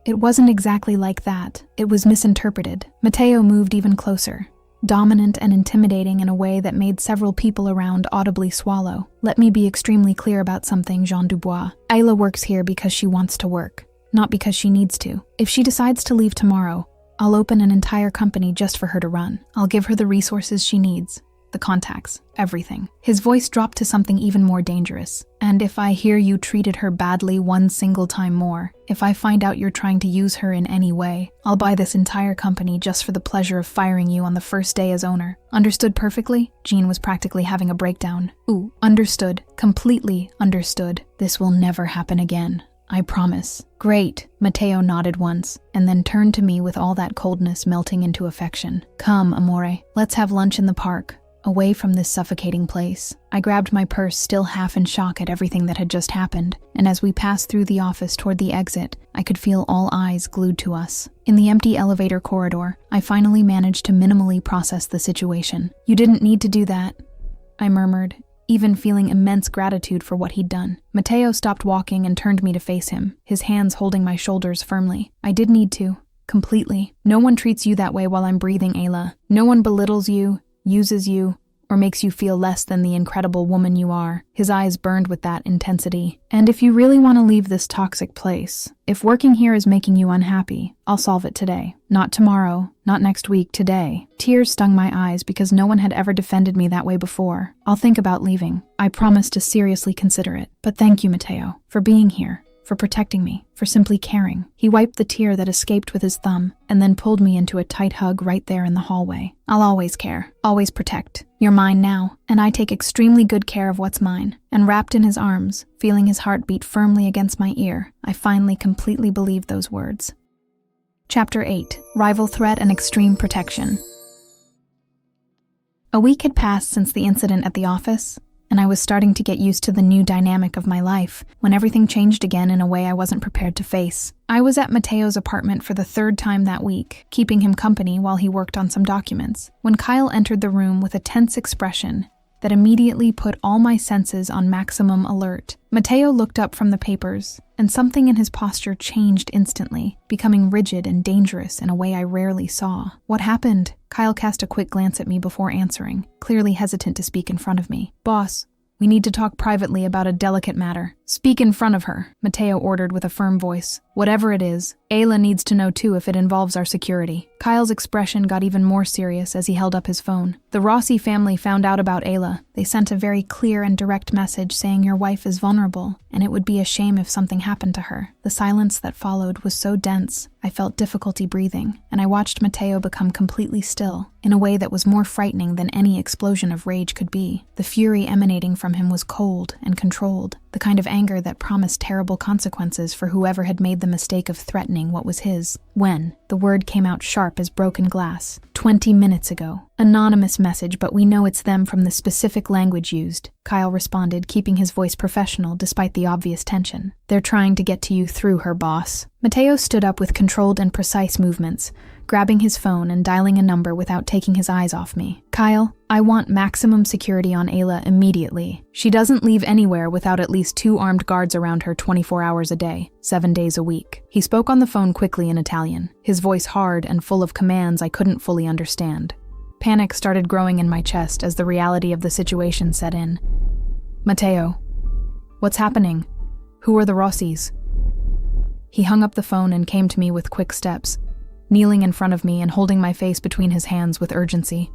It wasn't exactly like that. It was misinterpreted." Mateo moved even closer, dominant and intimidating in a way that made several people around audibly swallow. "Let me be extremely clear about something, Jean Dubois. Ayla works here because she wants to work, not because she needs to. If she decides to leave tomorrow, I'll open an entire company just for her to run. I'll give her the resources she needs. The contacts, everything." His voice dropped to something even more dangerous. "And if I hear you treated her badly one single time more, if I find out you're trying to use her in any way, I'll buy this entire company just for the pleasure of firing you on the first day as owner. Understood perfectly?" Jean was practically having a breakdown. "Ooh, understood. Completely understood. This will never happen again. I promise." "Great." Mateo nodded once, and then turned to me with all that coldness melting into affection. "Come, amore. Let's have lunch in the park, away from this suffocating place." I grabbed my purse, still half in shock at everything that had just happened, and as we passed through the office toward the exit, I could feel all eyes glued to us. In the empty elevator corridor, I finally managed to minimally process the situation. "You didn't need to do that," I murmured, even feeling immense gratitude for what he'd done. Mateo stopped walking and turned me to face him, his hands holding my shoulders firmly. "I did need to. Completely. No one treats you that way while I'm breathing, Ayla. No one belittles you, uses you, or makes you feel less than the incredible woman you are." His eyes burned with that intensity. "And if you really want to leave this toxic place, if working here is making you unhappy, I'll solve it today. Not tomorrow, not next week, today." Tears stung my eyes because no one had ever defended me that way before. "I'll think about leaving. I promise to seriously consider it. But thank you, Mateo, for being here, for protecting me, for simply caring." He wiped the tear that escaped with his thumb, and then pulled me into a tight hug right there in the hallway. "I'll always care, always protect. You're mine now, and I take extremely good care of what's mine." And wrapped in his arms, feeling his heart beat firmly against my ear, I finally completely believed those words. Chapter 8. Rival Threat and Extreme Protection. A week had passed since the incident at the office, and I was starting to get used to the new dynamic of my life when everything changed again in a way I wasn't prepared to face. I was at Mateo's apartment for the third time that week, keeping him company while he worked on some documents, when Kyle entered the room with a tense expression that immediately put all my senses on maximum alert. Mateo looked up from the papers, and something in his posture changed instantly, becoming rigid and dangerous in a way I rarely saw. "What happened?" Kyle cast a quick glance at me before answering, clearly hesitant to speak in front of me. "Boss, we need to talk privately about a delicate matter." "Speak in front of her," Mateo ordered with a firm voice. "Whatever it is, Ayla needs to know too if it involves our security." Kyle's expression got even more serious as he held up his phone. "The Rossi family found out about Ayla. They sent a very clear and direct message saying your wife is vulnerable, and it would be a shame if something happened to her." The silence that followed was so dense, I felt difficulty breathing, and I watched Mateo become completely still, in a way that was more frightening than any explosion of rage could be. The fury emanating from him was cold and controlled, the kind of anger that promised terrible consequences for whoever had made the mistake of threatening what was his. "When?" The word came out sharp as broken glass. 20 minutes ago. "Anonymous message, but we know it's them from the specific language used," Kyle responded, keeping his voice professional despite the obvious tension. "They're trying to get to you through her, boss." Mateo stood up with controlled and precise movements, grabbing his phone and dialing a number without taking his eyes off me. "Kyle, I want maximum security on Ayla immediately. She doesn't leave anywhere without at least 2 armed guards around her 24 hours a day, 7 days a week." He spoke on the phone quickly in Italian, his voice hard and full of commands I couldn't fully understand. Panic started growing in my chest as the reality of the situation set in. Mateo, what's happening? Who are the Rossis? He hung up the phone and came to me with quick steps, kneeling in front of me and holding my face between his hands with urgency.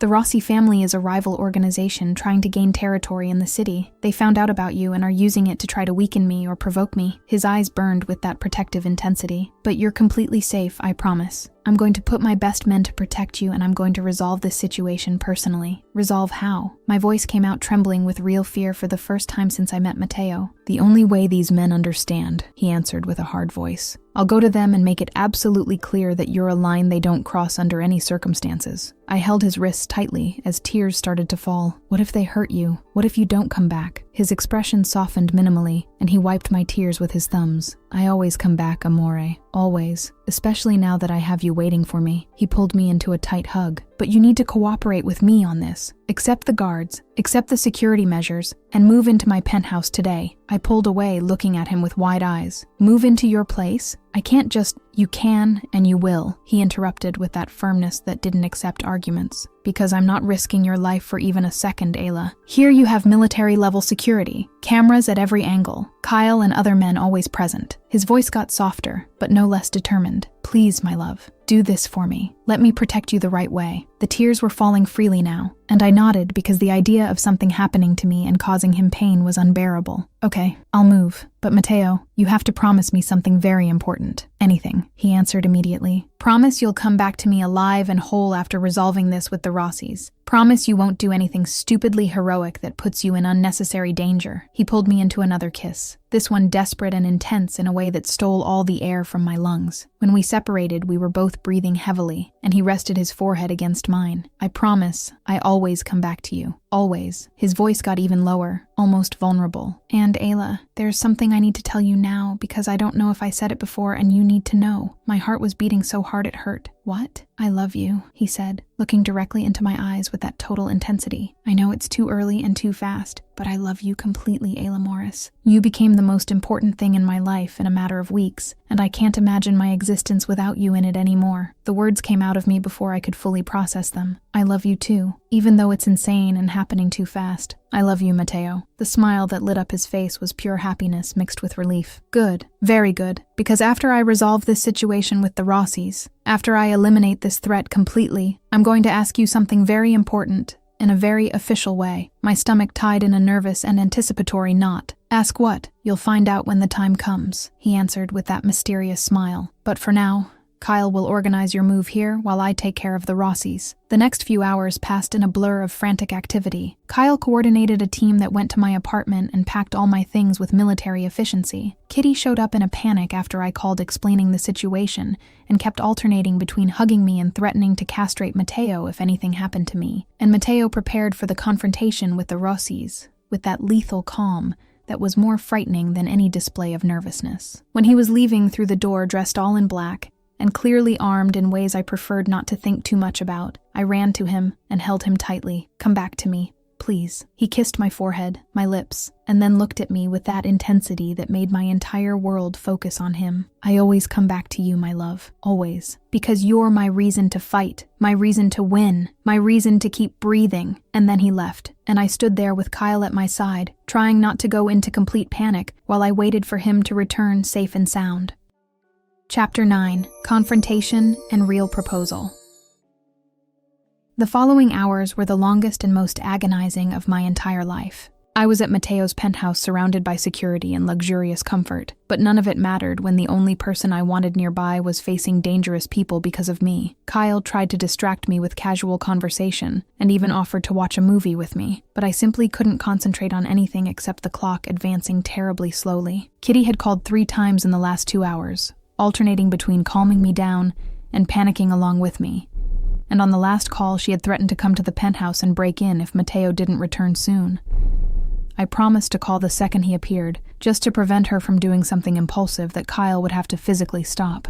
The Rossi family is a rival organization trying to gain territory in the city. They found out about you and are using it to try to weaken me or provoke me. His eyes burned with that protective intensity. But you're completely safe, I promise. I'm going to put my best men to protect you, and I'm going to resolve this situation personally. Resolve how? My voice came out trembling with real fear for the first time since I met Mateo. The only way these men understand, he answered with a hard voice. I'll go to them and make it absolutely clear that you're a line they don't cross under any circumstances. I held his wrists tightly as tears started to fall. What if they hurt you? What if you don't come back? His expression softened minimally, and he wiped my tears with his thumbs. I always come back, amore. Always. Especially now that I have you waiting for me. He pulled me into a tight hug. But you need to cooperate with me on this. Accept the guards, accept the security measures, and move into my penthouse today. I pulled away, looking at him with wide eyes. Move into your place? I can't just... You can and you will, he interrupted with that firmness that didn't accept arguments. Because I'm not risking your life for even a second, Ayla. Here you have military-level security, cameras at every angle, Kyle and other men always present. His voice got softer, but no less determined. Please, my love, do this for me. Let me protect you the right way. The tears were falling freely now, and I nodded because the idea of something happening to me and causing him pain was unbearable. Okay, I'll move. But Mateo, you have to promise me something very important. Anything, he answered immediately. Promise you'll come back to me alive and whole after resolving this with the Rossis. Promise you won't do anything stupidly heroic that puts you in unnecessary danger. He pulled me into another kiss, this one desperate and intense in a way that stole all the air from my lungs. When we separated, we were both breathing heavily, and he rested his forehead against mine. I promise I always come back to you. Always. His voice got even lower, almost vulnerable. And Ayla, there's something I need to tell you now because I don't know if I said it before and you need to know. My heart was beating so hard it hurt. What? I love you, he said, looking directly into my eyes with that total intensity. I know it's too early and too fast, but I love you completely, Ayla Morris. You became the most important thing in my life in a matter of weeks, and I can't imagine my existence without you in it anymore. The words came out of me before I could fully process them. I love you too, even though it's insane and happening too fast. I love you, Mateo. The smile that lit up his face was pure happiness mixed with relief. Good, very good, because after I resolve this situation with the Rossis, after I eliminate this threat completely, I'm going to ask you something very important, in a very official way. My stomach tied in a nervous and anticipatory knot. Ask what? You'll find out when the time comes, he answered with that mysterious smile. But for now, Kyle will organize your move here while I take care of the Rossis. The next few hours passed in a blur of frantic activity. Kyle coordinated a team that went to my apartment and packed all my things with military efficiency. Kitty showed up in a panic after I called explaining the situation and kept alternating between hugging me and threatening to castrate Mateo if anything happened to me. And Mateo prepared for the confrontation with the Rossis with that lethal calm that was more frightening than any display of nervousness. When he was leaving through the door dressed all in black, and clearly armed in ways I preferred not to think too much about, I ran to him and held him tightly. Come back to me, please. He kissed my forehead, my lips, and then looked at me with that intensity that made my entire world focus on him. I always come back to you, my love. Always. Because you're my reason to fight, my reason to win, my reason to keep breathing. And then he left, and I stood there with Kyle at my side, trying not to go into complete panic while I waited for him to return safe and sound. Chapter 9. Confrontation and Real Proposal. The following hours were the longest and most agonizing of my entire life. I was at Mateo's penthouse surrounded by security and luxurious comfort, but none of it mattered when the only person I wanted nearby was facing dangerous people because of me. Kyle tried to distract me with casual conversation and even offered to watch a movie with me, but I simply couldn't concentrate on anything except the clock advancing terribly slowly. Kitty had called 3 times in the last 2 hours, alternating between calming me down and panicking along with me. And on the last call, she had threatened to come to the penthouse and break in if Mateo didn't return soon. I promised to call the second he appeared, just to prevent her from doing something impulsive that Kyle would have to physically stop.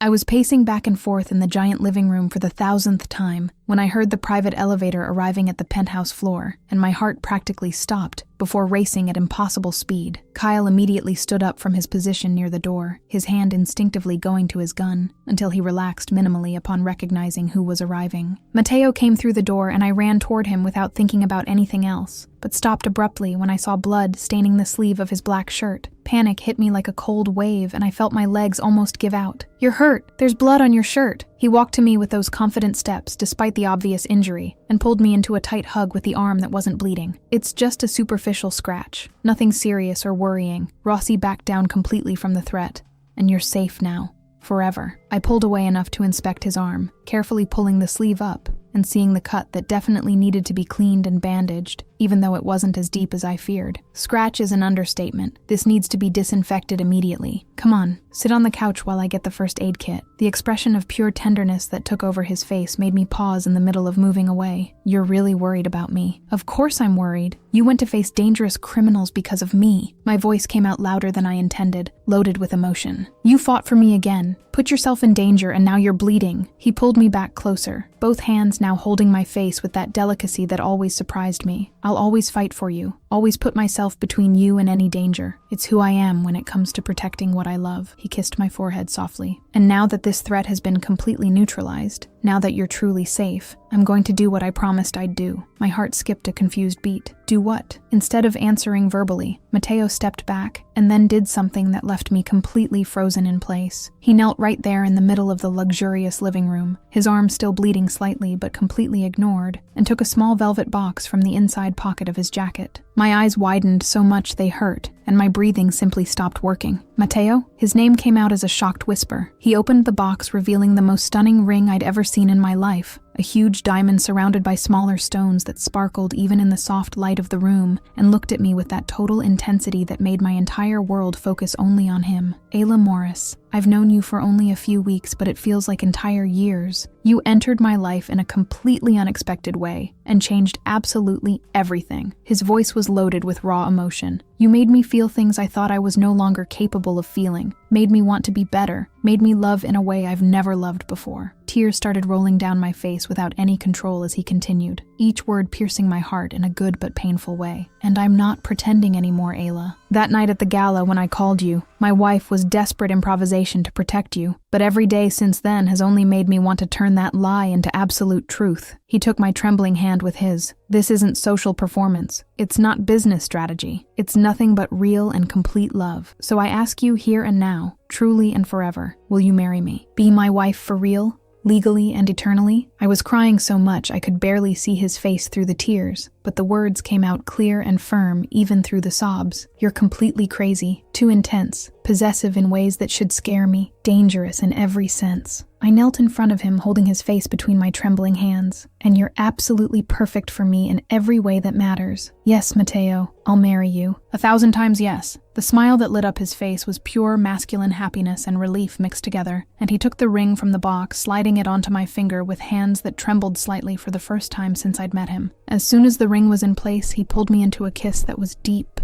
I was pacing back and forth in the giant living room for the 1,000th time when I heard the private elevator arriving at the penthouse floor, and my heart practically stopped before racing at impossible speed. Kyle immediately stood up from his position near the door, his hand instinctively going to his gun, until he relaxed minimally upon recognizing who was arriving. Mateo came through the door and I ran toward him without thinking about anything else, but stopped abruptly when I saw blood staining the sleeve of his black shirt. Panic hit me like a cold wave and I felt my legs almost give out. "You're hurt. There's blood on your shirt." He walked to me with those confident steps despite the obvious injury and pulled me into a tight hug with the arm that wasn't bleeding. "It's just a superficial scratch. Nothing serious or worrying." Rossi backed down completely from the threat. "And you're safe now. Forever." I pulled away enough to inspect his arm, carefully pulling the sleeve up and seeing the cut that definitely needed to be cleaned and bandaged, even though it wasn't as deep as I feared. "Scratch is an understatement. This needs to be disinfected immediately. Come on, sit on the couch while I get the first aid kit." The expression of pure tenderness that took over his face made me pause in the middle of moving away. "You're really worried about me." "Of course I'm worried. You went to face dangerous criminals because of me." My voice came out louder than I intended, loaded with emotion. "You fought for me again, put yourself in danger, and now you're bleeding." He pulled me back closer, both hands now holding my face with that delicacy that always surprised me. "I'll always fight for you, always put myself between you and any danger. It's who I am when it comes to protecting what I love." He kissed my forehead softly. "And now that this threat has been completely neutralized, now that you're truly safe, I'm going to do what I promised I'd do." My heart skipped a confused beat. "Do what?" Instead of answering verbally, Mateo stepped back and then did something that left me completely frozen in place. He knelt right there in the middle of the luxurious living room, his arm still bleeding slightly but completely ignored, and took a small velvet box from the inside pocket of his jacket. My eyes widened so much they hurt, and my breathing simply stopped working. "Mateo?" His name came out as a shocked whisper. He opened the box, revealing the most stunning ring I'd ever seen in my life. A huge diamond surrounded by smaller stones that sparkled even in the soft light of the room, and looked at me with that total intensity that made my entire world focus only on him. "Ayla Morris, I've known you for only a few weeks, but it feels like entire years. You entered my life in a completely unexpected way and changed absolutely everything." His voice was loaded with raw emotion. "You made me feel things I thought I was no longer capable of feeling, made me want to be better, made me love in a way I've never loved before." Tears started rolling down my face without any control as he continued, each word piercing my heart in a good but painful way. "And I'm not pretending anymore, Ayla. That night at the gala when I called you, my wife was desperate improvisation to protect you, but every day since then has only made me want to turn that lie into absolute truth." He took my trembling hand with his. "This isn't social performance. It's not business strategy. It's nothing but real and complete love. So I ask you here and now, truly and forever, will you marry me? Be my wife for real? Legally and eternally?" I was crying so much I could barely see his face through the tears, but the words came out clear and firm even through the sobs. "You're completely crazy, too intense, possessive in ways that should scare me, dangerous in every sense." I knelt in front of him, holding his face between my trembling hands. "And you're absolutely perfect for me in every way that matters. Yes, Mateo, I'll marry you. 1,000 times yes." The smile that lit up his face was pure masculine happiness and relief mixed together, and he took the ring from the box, sliding it onto my finger with hands that trembled slightly for the first time since I'd met him. As soon as the ring was in place, he pulled me into a kiss that was deep,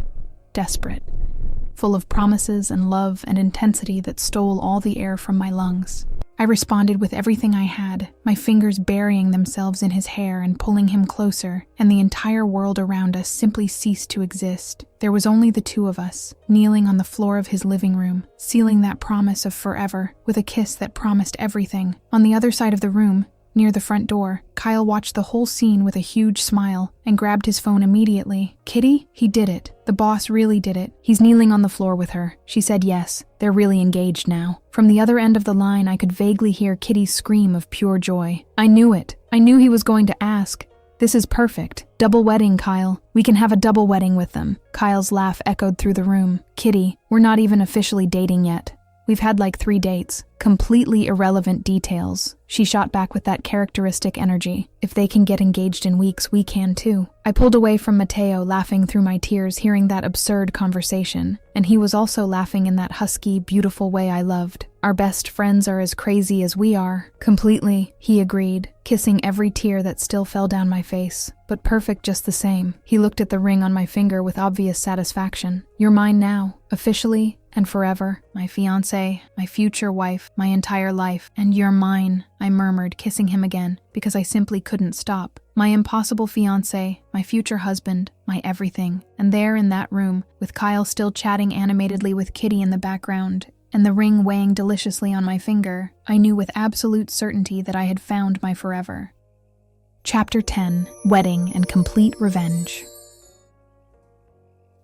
desperate, full of promises and love and intensity that stole all the air from my lungs. I responded with everything I had, my fingers burying themselves in his hair and pulling him closer, and the entire world around us simply ceased to exist. There was only the two of us, kneeling on the floor of his living room, sealing that promise of forever with a kiss that promised everything. On the other side of the room, near the front door, Kyle watched the whole scene with a huge smile and grabbed his phone immediately. "Kitty, he did it. The boss really did it. He's kneeling on the floor with her." She said yes. They're really engaged now. From the other end of the line, I could vaguely hear Kitty's scream of pure joy. I knew it. I knew he was going to ask. "This is perfect. Double wedding, Kyle. We can have a double wedding with them." Kyle's laugh echoed through the room. "Kitty, we're not even officially dating yet. We've had like 3 dates. Completely irrelevant details." She shot back with that characteristic energy. "If they can get engaged in weeks, we can too." I pulled away from Mateo, laughing through my tears, hearing that absurd conversation. And he was also laughing in that husky, beautiful way I loved. "Our best friends are as crazy as we are." "Completely," he agreed, kissing every tear that still fell down my face. "But perfect just the same." He looked at the ring on my finger with obvious satisfaction. "You're mine now, officially and forever. My fiancé, my future wife, my entire life. And you're mine," I murmured, kissing him again, because I simply couldn't stop. My impossible fiancé, my future husband, my everything. And there in that room, with Kyle still chatting animatedly with Kitty in the background, and the ring weighing deliciously on my finger, I knew with absolute certainty that I had found my forever. Chapter 10: Wedding and Complete Revenge.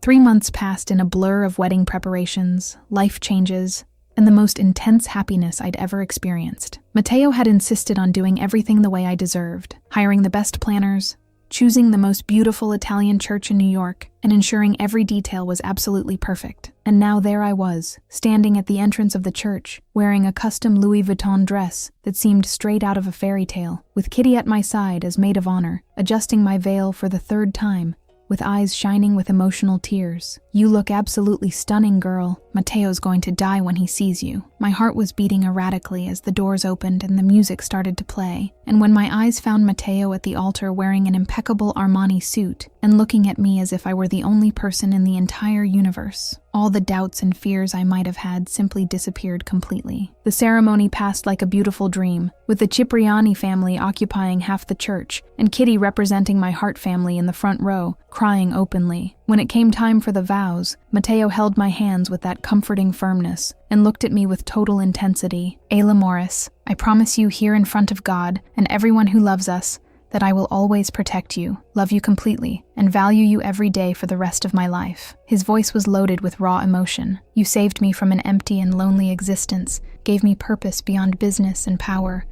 3 months passed in a blur of wedding preparations, life changes, and the most intense happiness I'd ever experienced. Mateo had insisted on doing everything the way I deserved, hiring the best planners, choosing the most beautiful Italian church in New York, and ensuring every detail was absolutely perfect. And now there I was, standing at the entrance of the church, wearing a custom Louis Vuitton dress that seemed straight out of a fairy tale, with Kitty at my side as maid of honor, adjusting my veil for the 3rd time, with eyes shining with emotional tears. "You look absolutely stunning, girl. Mateo's going to die when he sees you." My heart was beating erratically as the doors opened and the music started to play, and when my eyes found Mateo at the altar wearing an impeccable Armani suit and looking at me as if I were the only person in the entire universe, all the doubts and fears I might have had simply disappeared completely. The ceremony passed like a beautiful dream, with the Cipriani family occupying half the church and Kitty representing my heart family in the front row, crying openly. When it came time for the vows, Mateo held my hands with that comforting firmness and looked at me with total intensity. "Ayla Morris, I promise you here in front of God and everyone who loves us that I will always protect you, love you completely, and value you every day for the rest of my life." His voice was loaded with raw emotion. "You saved me from an empty and lonely existence, gave me purpose beyond business and power,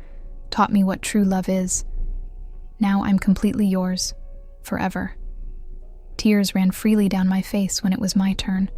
taught me what true love is. Now I'm completely yours, forever." Tears ran freely down my face when it was my turn.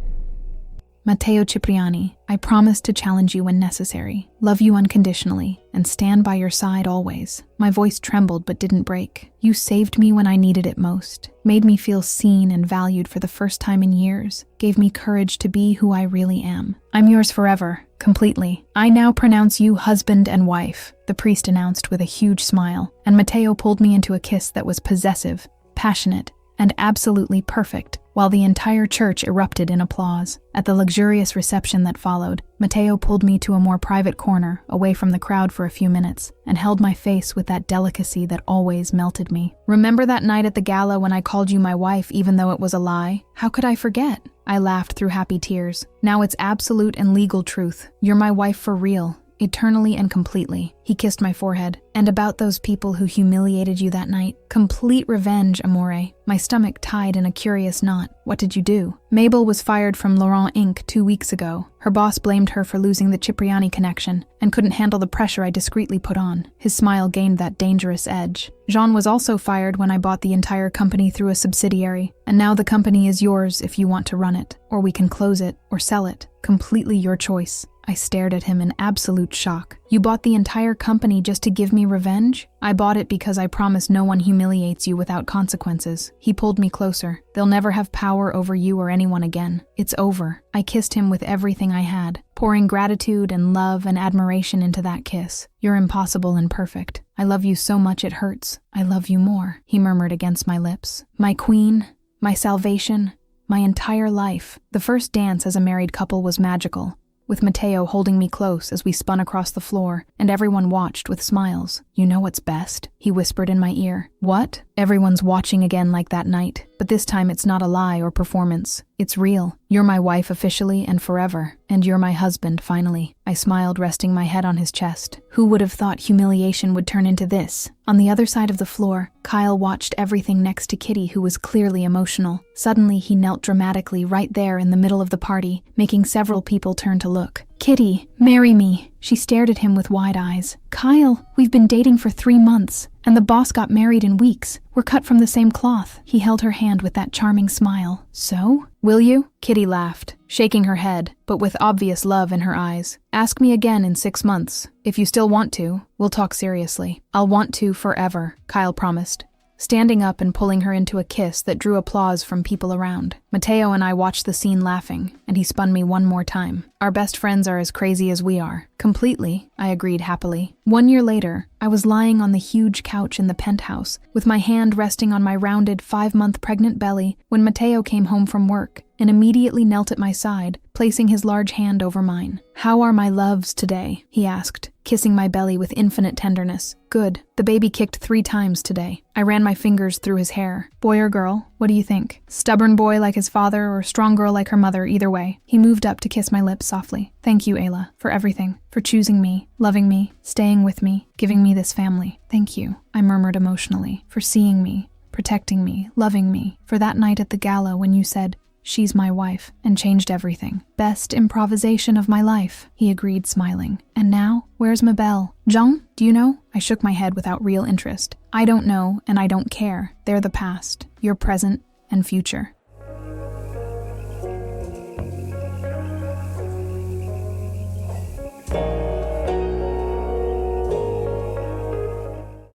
"Mateo Cipriani, I promise to challenge you when necessary, love you unconditionally, and stand by your side always." My voice trembled but didn't break. "You saved me when I needed it most, made me feel seen and valued for the first time in years, gave me courage to be who I really am. I'm yours forever, completely. I now pronounce you husband and wife," the priest announced with a huge smile, and Mateo pulled me into a kiss that was possessive, passionate, and absolutely perfect, while the entire church erupted in applause. At the luxurious reception that followed, Mateo pulled me to a more private corner, away from the crowd for a few minutes, and held my face with that delicacy that always melted me. "Remember that night at the gala when I called you my wife even though it was a lie? How could I forget?" I laughed through happy tears. "Now it's absolute and legal truth. You're my wife for real, eternally and completely." He kissed my forehead. "And about those people who humiliated you that night, complete revenge, amore." My stomach tied in a curious knot. "What did you do?" "Mabel was fired from Laurent Inc. 2 weeks ago. Her boss blamed her for losing the Cipriani connection and couldn't handle the pressure I discreetly put on." His smile gained that dangerous edge. "Jean was also fired when I bought the entire company through a subsidiary, and now the company is yours if you want to run it, or we can close it or sell it. Completely your choice." I stared at him in absolute shock. "You bought the entire company just to give me revenge?" "I bought it because I promise no one humiliates you without consequences." He pulled me closer. "They'll never have power over you or anyone again. It's over." I kissed him with everything I had, pouring gratitude and love and admiration into that kiss. "You're impossible and perfect. I love you so much it hurts. I love you more," he murmured against my lips. "My queen, my salvation, my entire life." The first dance as a married couple was magical, with Mateo holding me close as we spun across the floor, and everyone watched with smiles. "You know what's best?" he whispered in my ear. "What?" "Everyone's watching again like that night, but this time it's not a lie or performance. It's real. You're my wife officially and forever, and you're my husband finally." I smiled, resting my head on his chest. Who would have thought humiliation would turn into this? On the other side of the floor, Kyle watched everything next to Kitty, who was clearly emotional. Suddenly, he knelt dramatically right there in the middle of the party, making several people turn to look. "Kitty, marry me." She stared at him with wide eyes. "Kyle, we've been dating for 3 months, and the boss got married in weeks. We're cut from the same cloth." He held her hand with that charming smile. "So? Will you?" Kitty laughed, shaking her head, but with obvious love in her eyes. "Ask me again in 6 months. If you still want to, we'll talk seriously." "I'll want to forever," Kyle promised, standing up and pulling her into a kiss that drew applause from people around. Mateo and I watched the scene laughing, and he spun me one more time. "Our best friends are as crazy as we are." "Completely," I agreed happily. 1 year later, I was lying on the huge couch in the penthouse, with my hand resting on my rounded 5-month pregnant belly when Mateo came home from work and immediately knelt at my side, placing his large hand over mine. "How are my loves today?" he asked, kissing my belly with infinite tenderness. Good. The baby kicked 3 times today. I ran my fingers through his hair. Boy or girl? What do you think? Stubborn boy like his father or strong girl like her mother, either way. He moved up to kiss my lips softly. Thank you, Ayla, for everything. For choosing me, loving me, staying with me, giving me this family. Thank you, I murmured emotionally, for seeing me, protecting me, loving me, for that night at the gala when you said, "She's my wife," and changed everything. Best improvisation of my life, he agreed, smiling. And now, where's Mabelle? Zhang, do you know? I shook my head without real interest. I don't know, and I don't care. They're the past, your present, and future.